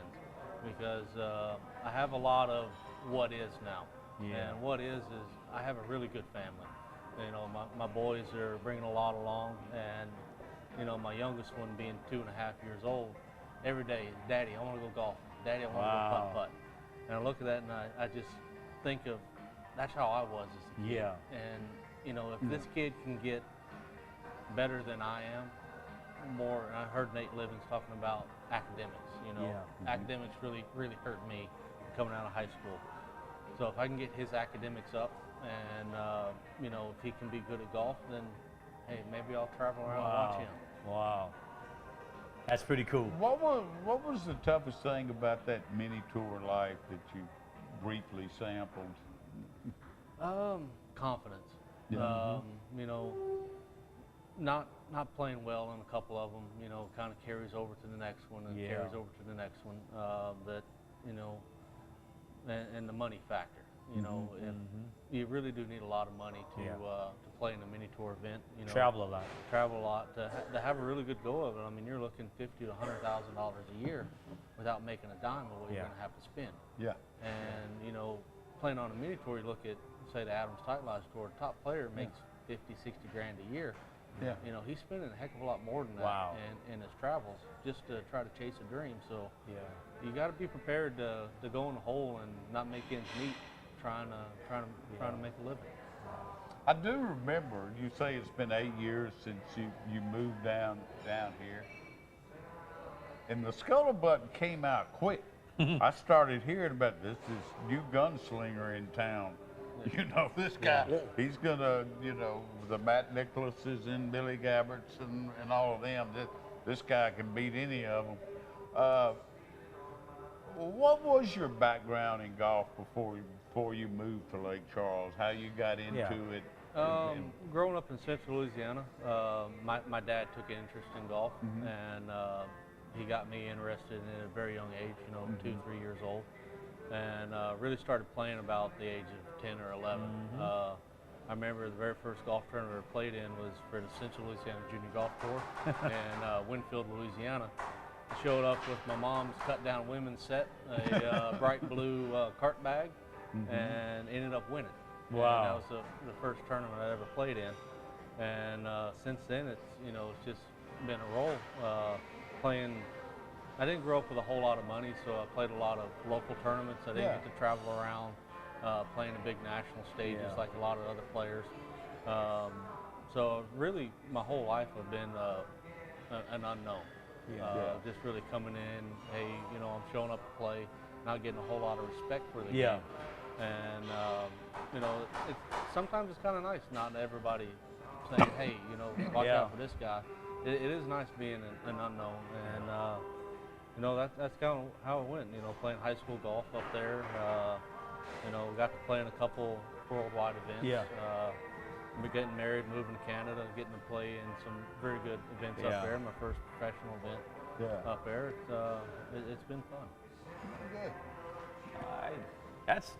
because I have a lot of what is now. Yeah. And what is I have a really good family. You know, my boys are bringing a lot along, and you know, my youngest one being 2.5 years old, every day, Daddy, I want to go golf. Daddy, I want to go putt-putt. And I look at that and I just think of, that's how I was as a kid. Yeah. And, you know, if this kid can get better than I am, more, and I heard Nate Livings talking about academics, you know. Academics really hurt me coming out of high school. So if I can get his academics up and, you know, if he can be good at golf, then, hey, maybe I'll travel around and watch him. Wow. That's pretty cool. What was the toughest thing about that mini tour life that you briefly sampled? Confidence. Yeah. You know, not playing well in a couple of them, you know, kind of carries over to the next one and carries over to the next one. That, you know, and the money factor. You know, if you really do need a lot of money to play in a mini tour event. You know, travel a lot. Travel a lot to have a really good go of it. I mean, you're looking $50,000 to $100,000 a year without making a dime of what you're going to have to spend. Yeah. And you know, playing on a mini tour, you look at say the Adams Tightlife Tour, top player makes 50, 60 grand a year. Yeah. You know, he's spending a heck of a lot more than that in his travels just to try to chase a dream. So you got to be prepared to go in the hole and not make ends meet, trying to make a living. I do remember you say it's been 8 years since you moved down here, and the scuttlebutt came out quick. I started hearing about this new gunslinger in town. You know, this guy, he's gonna, you know, the Matt Nicholases and Billy Gabberts and all of them. This guy can beat any of them. What was your background in golf before you moved to Lake Charles? How you got into it? Growing up in Central Louisiana, my dad took an interest in golf, and he got me interested in it at a very young age, you know, 2, 3 years old, and really started playing about the age of 10 or 11. I remember the very first golf tournament I played in was for the Central Louisiana Junior Golf Tour in Winfield, Louisiana. I showed up with my mom's cut-down women's set, a bright blue cart bag, and ended up winning. Wow. And that was the first tournament I ever played in. And since then, it's just been a roll. Playing, I didn't grow up with a whole lot of money, so I played a lot of local tournaments. I didn't get to travel around playing the big national stages like a lot of other players. So really, my whole life I've been an unknown. Just really coming in, hey, you know, I'm showing up to play, not getting a whole lot of respect for the game. And, you know, sometimes it's kind of nice not everybody saying, hey, you know, watch out for this guy. It is nice being an unknown, and you know, that's kind of how it went. You know, playing high school golf up there. You know, got to play in a couple worldwide events. Yeah. Getting married, moving to Canada, getting to play in some very good events up there. My first professional event up there. It's been fun. Good. That's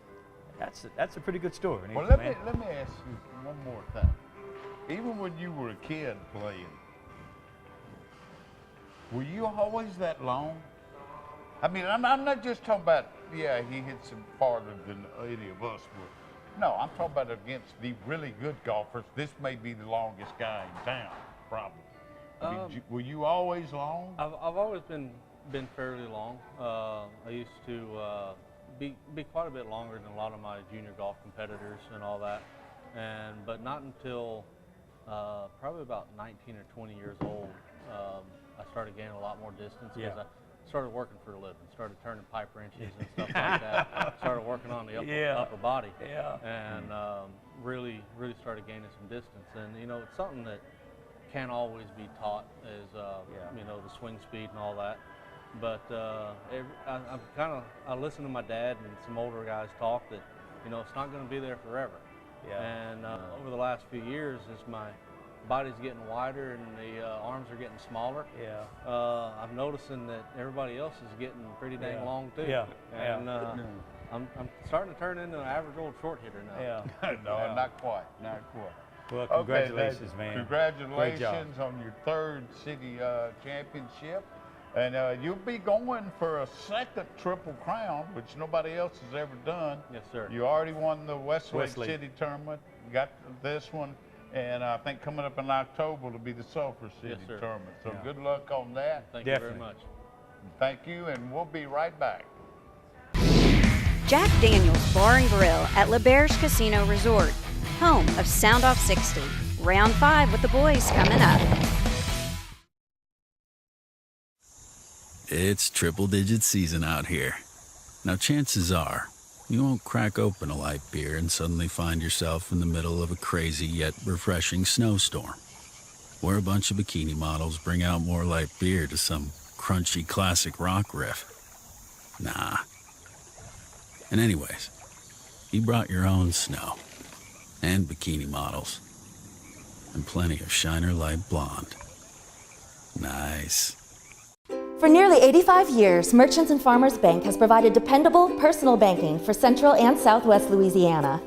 a pretty good story. Well, let me ask you one more thing. Even when you were a kid playing, were you always that long? I mean, I'm not just talking about, he hits it farther than any of us would. No, I'm talking about against the really good golfers. This may be the longest guy in town, probably. I mean, were you always long? I've always been fairly long. I used to be quite a bit longer than a lot of my junior golf competitors and all that, but not until probably about 19 or 20 years old, I started gaining a lot more distance because I started working for a living, started turning pipe wrenches and stuff like that, started working on the upper body, and really started gaining some distance. And you know, it's something that can't always be taught, is you know, the swing speed and all that. But I listen to my dad and some older guys talk that, you know, it's not going to be there forever. And over the last few years, as my body's getting wider and the arms are getting smaller, I'm noticing that everybody else is getting pretty dang long too. And I'm starting to turn into an average old short hitter now. No, not quite. Well, congratulations, man. Congratulations on your third city championship. And you'll be going for a second Triple Crown, which nobody else has ever done. Yes, sir. You already won the Westlake City tournament, got this one, and I think coming up in October will be the Sulphur City tournament. So good luck on that. Thank you very much. Thank you, and we'll be right back. Jack Daniel's Bar and Grill at LeBerge Casino Resort, home of Soundoff60. Round 5 with the boys coming up. It's triple-digit season out here. Now, chances are, you won't crack open a light beer and suddenly find yourself in the middle of a crazy yet refreshing snowstorm, where a bunch of bikini models bring out more light beer to some crunchy classic rock riff. Nah. And anyways, you brought your own snow, and bikini models, and plenty of Shiner Light Blonde. Nice. For nearly 85 years, Merchants and Farmers Bank has provided dependable personal banking for Central and Southwest Louisiana.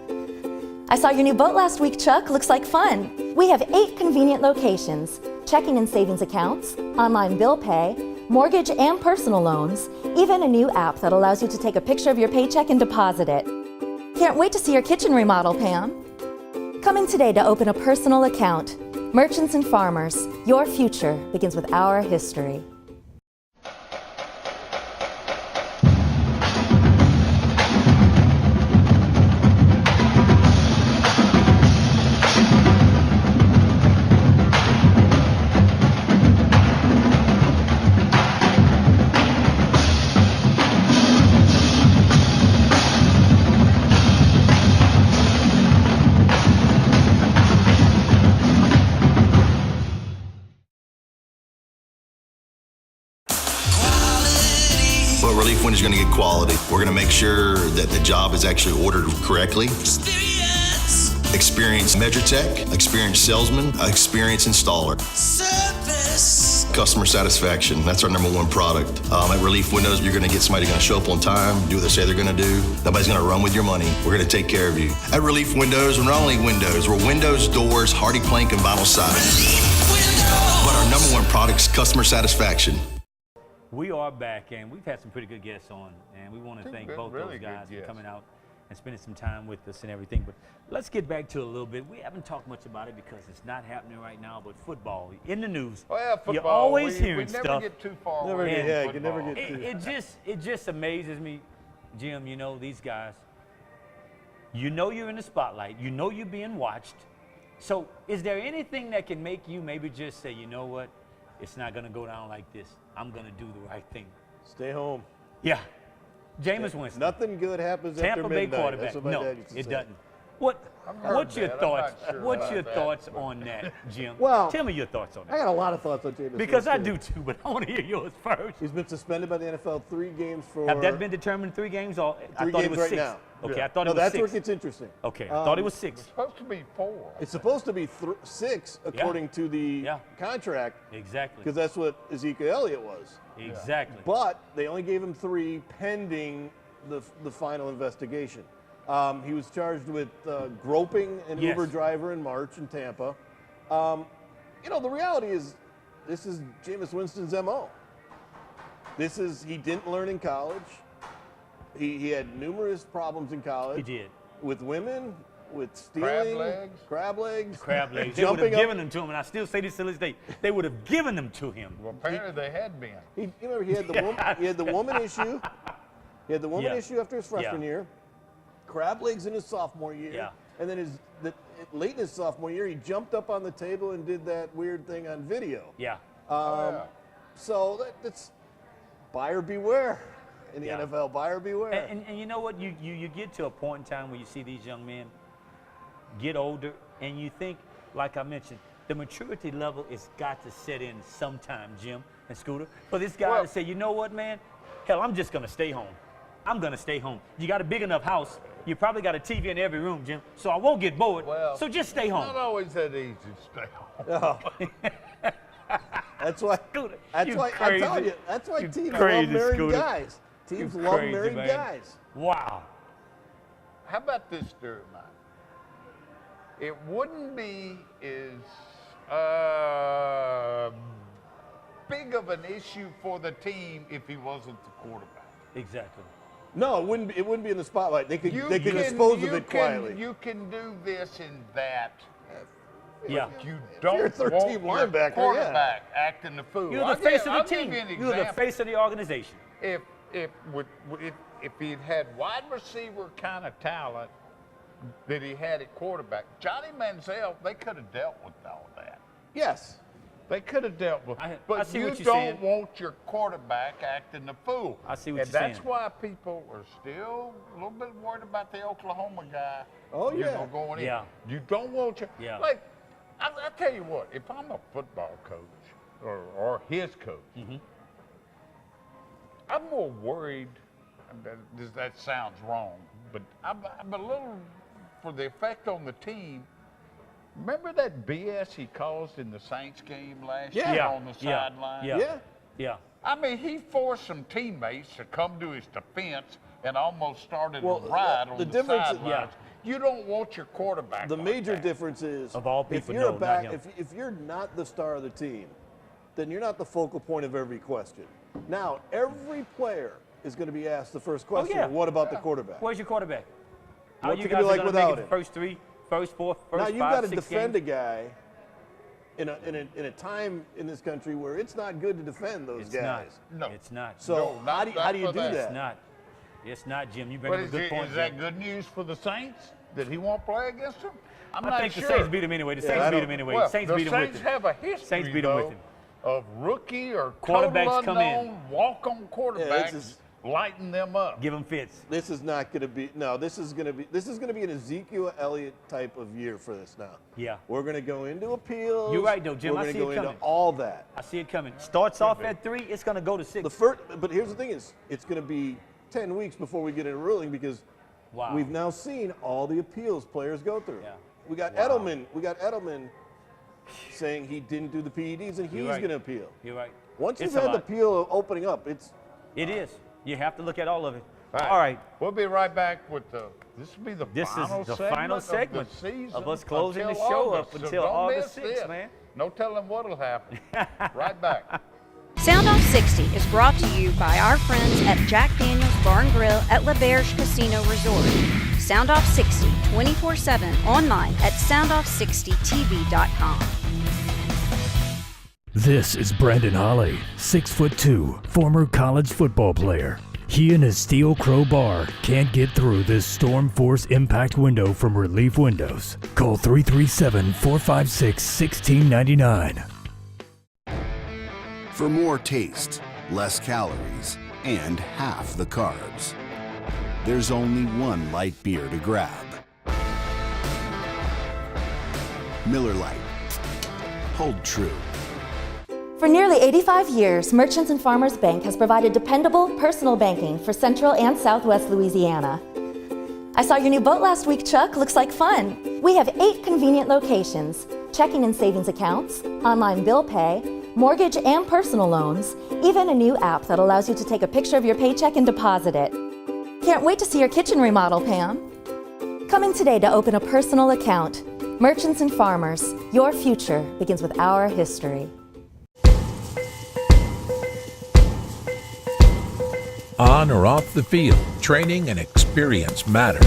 I saw your new boat last week, Chuck. Looks like fun. We have 8 convenient locations, checking and savings accounts, online bill pay, mortgage and personal loans, even a new app that allows you to take a picture of your paycheck and deposit it. Can't wait to see your kitchen remodel, Pam. Come in today to open a personal account. Merchants and Farmers, your future begins with our history. Relief Windows is going to get quality. We're going to make sure that the job is actually ordered correctly. Experienced measure tech, experienced salesman, experienced installer. Service. Customer satisfaction, that's our #1 product. At Relief Windows, you're going to get somebody going to show up on time, do what they say they're going to do. Nobody's going to run with your money. We're going to take care of you. At Relief Windows, we're not only windows, we're windows, doors, hardy plank, and vinyl siding. But our #1 product is customer satisfaction. We are back, and we've had some pretty good guests on, and we want to thank both those guys for coming out and spending some time with us and everything. But let's get back to it a little bit. We haven't talked much about it because it's not happening right now, but football in the news. Well, football, you're always hearing stuff. We never get too far away. You can never get too. It just amazes me, Jim. You know, these guys, you know you're in the spotlight. You know you're being watched. So is there anything that can make you maybe just say, you know what, it's not going to go down like this. I'm going to do the right thing. Stay home. Yeah. Jameis Winston. Nothing good happens Tampa after Bay midnight. quarterback. That's what my No, dad used to it say. doesn't. What's your thoughts? What's your thoughts on that, Jim? Well, tell me your thoughts on that. I got a lot of thoughts on Jameis. Because I do too, but I want to hear yours first. He's been suspended by the NFL 3 games for. Have that been determined 3 games? Or I thought it was right 6. Now. Okay, Yeah. I thought no, it was 6. that's where it gets interesting. Okay, I thought it was 6. It's supposed to be 4. It's supposed to be 6 according to the contract. Exactly. Because that's what Ezekiel Elliott was. Exactly. But they only gave him 3 pending the final investigation. He was charged with groping an Uber driver in March in Tampa. The reality is, this is Jameis Winston's MO. He didn't learn in college. He had numerous problems in college. He did. With women, with stealing. Crab legs. They would have given them to him, and I still say this to this day. They would have given them to him. Well, apparently they had been. Remember, he had the woman issue. He had the woman issue after his freshman year. Crab legs in his sophomore year. Yeah. And then late in his sophomore year, he jumped up on the table and did that weird thing on video. Yeah. So that's buyer beware in the NFL. Buyer beware. And you know what? You get to a point in time where you see these young men get older, and you think, like I mentioned, the maturity level has got to set in sometime, Jim and Scooter, for this guy to say, you know what, man? Hell, I'm just going to stay home. I'm going to stay home. You got a big enough house. You probably got a TV in every room, Jim, so I won't get bored. So just stay home. It's not always that easy to stay home. That's why. I tell you. That's why teams love married guys. Teams love married guys. Wow. How about this, Dirtman? It wouldn't be as big of an issue for the team if he wasn't the quarterback. Exactly. No, it wouldn't be in the spotlight. They could dispose of it quietly. You can do this and that. Yeah. You don't You're a third-team want your linebacker, quarterback acting the fool. You're the face of the team. You're the face of the organization. If he'd had wide receiver kind of talent that he had at quarterback, Johnny Manziel, they could have dealt with all that. Yes. They could have dealt with it. But you don't want your quarterback acting the fool. I see what you're saying. And that's why people are still a little bit worried about the Oklahoma guy. Going in. Yeah. You don't want your like. I tell you what, if I'm a football coach or his coach, I'm more worried. That sounds wrong, but I'm a little for the effect on the team. Remember that BS he caused in the Saints game last year on the sideline? Yeah. I mean, he forced some teammates to come to his defense and almost started a riot on the sidelines. You don't want your quarterback. The major difference is, of all people, if you're not the star of the team, then you're not the focal point of every question. Now, every player is going to be asked the first question, what about the quarterback? Where's your quarterback? What's it going to be like without him? First 3, first 4, first 5, 6 Now, you've got to games. defend a guy in a time in this country where it's not good to defend those guys. No, it's not. So how do you do that? It's not. It's not, Jim. You bring up a good point. Is that good news for the Saints that he won't play against them? I think the Saints beat him anyway. The Saints beat him anyway. Well, Saints beat him with him. The Saints have a history, Saints beat him with him. Of rookie or quarterbacks come in, walk-on quarterbacks, lighting them up. Give them fits. This is not going to be. No, this is going to be an Ezekiel Elliott type of year for this now. Yeah. We're going to go into appeals. You're right, though, Jim. We're I see going to it go coming. into all that. I see it coming. Starts off at 3. It's going to go to 6. But here's the thing: it's going to be 10 weeks before we get a ruling because we've now seen all the appeals players go through. Yeah. We got Edelman saying he didn't do the PEDs and he's going to appeal. You're right. Once you've had the appeal opening up, it is. You have to look at all of it. All right. We'll be right back with this will be the final segment of the season of us closing the show up until August 6th, man. No telling what'll happen. Right back. Soundoff60 is brought to you by our friends at Jack Daniel's Bar and Grill at La Berge Casino Resort. Soundoff60 24/7 online at soundoff60tv.com. This is Brandon Holly, 6'2", former college football player. He and his steel crowbar can't get through this storm force impact window from Relief Windows. Call 337-456-1699. For more taste, less calories, and half the carbs, there's only one light beer to grab. Miller Lite. Hold true. For nearly 85 years, Merchants and Farmers Bank has provided dependable personal banking for Central and Southwest Louisiana. I saw your new boat last week, Chuck. Looks like fun. We have 8 convenient locations, checking and savings accounts, online bill pay, mortgage and personal loans, even a new app that allows you to take a picture of your paycheck and deposit it. Can't wait to see your kitchen remodel, Pam. Come in today to open a personal account. Merchants and Farmers, your future begins with our history. On or off the field, training and experience matter.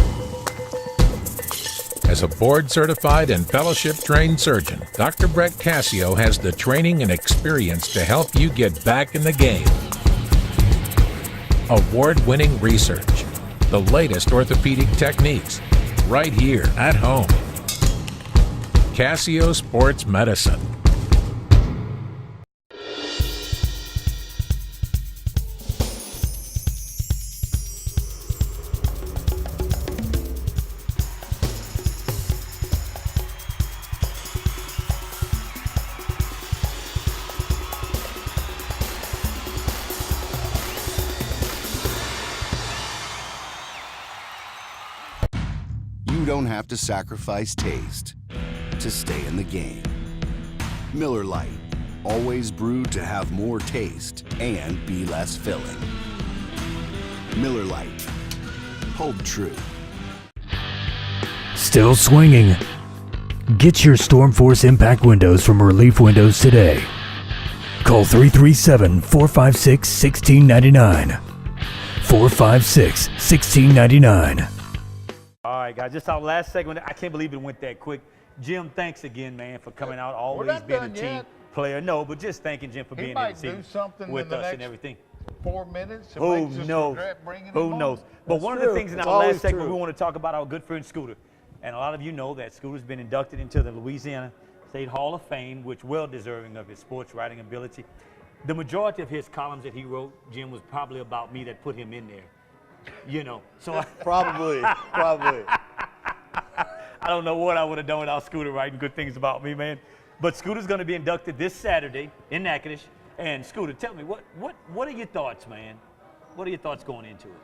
As a board-certified and fellowship-trained surgeon, Dr. Brett Cassio has the training and experience to help you get back in the game. Award-winning research, the latest orthopedic techniques, right here at home. Cassio Sports Medicine. You don't have to sacrifice taste to stay in the game. Miller Lite, always brewed to have more taste and be less filling. Miller Lite, hold true. Still swinging? Get your Storm Force Impact windows from Relief Windows today. Call 337-456-1699. 456-1699. All right, guys, just our last segment. I can't believe it went that quick. Jim, thanks again, man, for coming out, always being a team player. No, but just thanking Jim for being here this evening with us and everything. 4 minutes. Who knows? Who knows? But one of the things in our last segment we want to talk about our good friend Scooter. And a lot of you know that Scooter's been inducted into the Louisiana State Hall of Fame, which well deserving of his sports writing ability. The majority of his columns that he wrote, Jim, was probably about me that put him in there. You know, so probably. I don't know what I would have done without Scooter writing good things about me, man. But Scooter's going to be inducted this Saturday in Natchitoches. And Scooter, tell me, what are your thoughts, man? What are your thoughts going into it?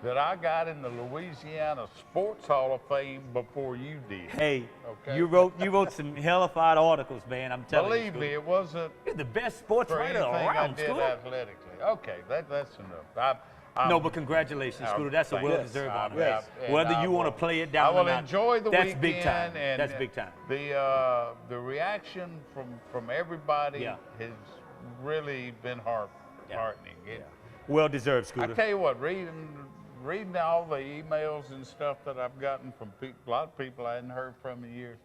That I got in the Louisiana Sports Hall of Fame before you did. Hey, okay. you wrote some hellified articles, man. I'm telling you. Believe me, it wasn't. You're the best sports writer around, I did Scooter. athletically. Okay, that's enough. No, but congratulations, Scooter. That's a well-deserved honor. Whether you want to play it down or not, enjoy the that's weekend. Big time. And that's big time. The reaction from everybody has really been heartening. Well-deserved, Scooter. I tell you what, reading all the emails and stuff that I've gotten from a lot of people I hadn't heard from in years,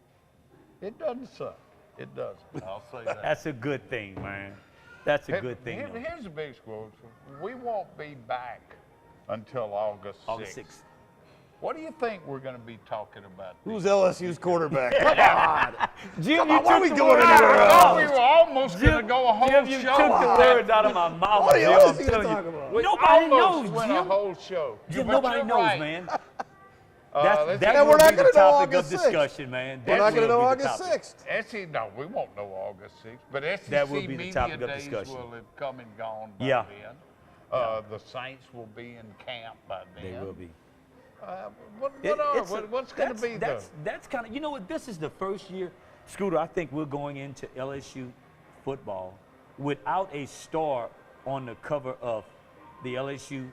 it doesn't suck. It doesn't. I'll say that. That's a good thing, man. That's a good thing. Here's the big squirrel. We won't be back until August 6th. What do you think we're going to be talking about? Who's LSU's quarterback? Come on. Jim, why are we going anywhere else? We were almost going to go a whole show. You took the words out of my mouth. What else are you going to talk about? Nobody knows, went Jim. a whole show. Jim, nobody knows, man. That we're will not be gonna the know topic August of 6th. discussion, man. We're not going to know August 6th. No, we won't know August 6th. But SEC that will be the media topic of days discussion. will have come and gone by then. The Saints will be in camp by then. They will be. What's going to be That's kind of, you know what, this is the first year, Scooter, I think we're going into LSU football without a star on the cover of the LSU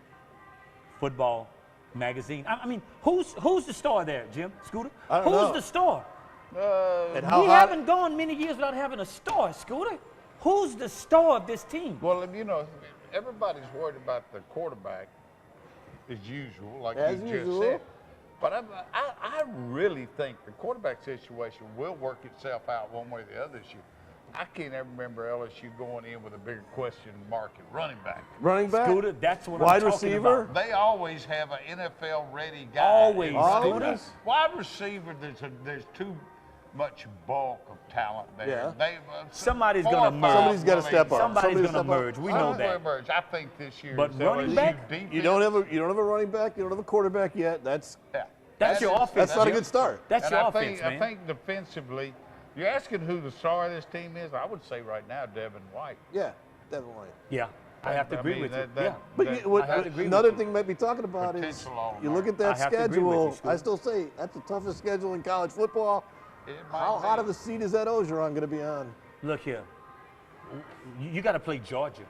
football magazine. I mean, who's the star there, Jim? Scooter? Who's the star? We haven't gone many years without having a star, Scooter. Who's the star of this team? Well, you know, everybody's worried about the quarterback as usual, like you just said. But I really think the quarterback situation will work itself out one way or the other this year. I can't ever remember LSU going in with a bigger question mark at running back. Running back? Scooter, that's what Wide I'm talking receiver? about. They always have an NFL-ready guy. Always. Wide receiver, there's too much bulk of talent there. Yeah. Somebody's going to merge. Somebody's got to step up. Somebody's going to merge. We know that. I think this year. But running back? You don't have a running back. You don't have a quarterback yet. That's That's your offense. That's not a good start. That's your offense, man. I think defensively, you're asking who the star of this team is. I would say right now, Devin White. Yeah, Devin White. Yeah. I have to agree with you. But another thing we might be talking about is you look at that schedule. I still say that's the toughest schedule in college football. How hot of a seat is that Ogeron going to be on? Look here. You got to play Georgia.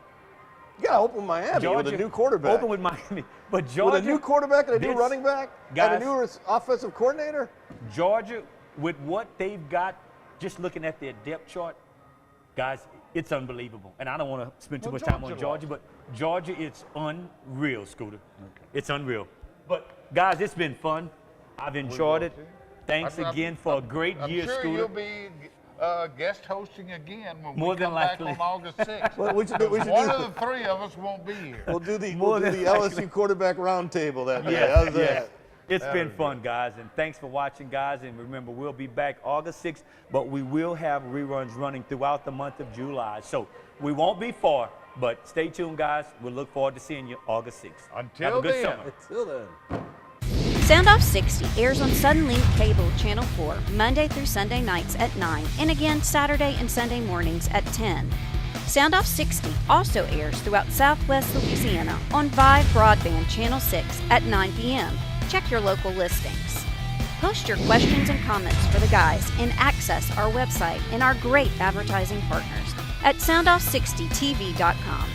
You got to open Miami with a new quarterback. Open with Miami. But Georgia. With a new quarterback and a new running back and a new offensive coordinator? Georgia, with what they've got, just looking at their depth chart, guys, it's unbelievable. And I don't want to spend too much time on Georgia, but Georgia, it's unreal, Scooter. Okay. It's unreal. But, guys, it's been fun. I've enjoyed it. Thanks again for a great year, Scooter. I'm sure you'll be guest hosting again when More we come back on August 6th. Well, one of the three of us won't be here. We'll do the LSU quarterback roundtable that day. How's that? It's been fun, guys, and thanks for watching, guys. And remember, we'll be back August 6th, but we will have reruns running throughout the month of July. So we won't be far, but stay tuned, guys. We'll look forward to seeing you August 6th. Until have a good then. summer. Until then. Soundoff60 airs on Suddenlink Cable Channel 4 Monday through Sunday nights at 9 and again Saturday and Sunday mornings at 10. Soundoff60 also airs throughout Southwest Louisiana on Vive Broadband Channel 6 at 9 p.m. Check your local listings. Post your questions and comments for the guys and access our website and our great advertising partners at soundoff60tv.com.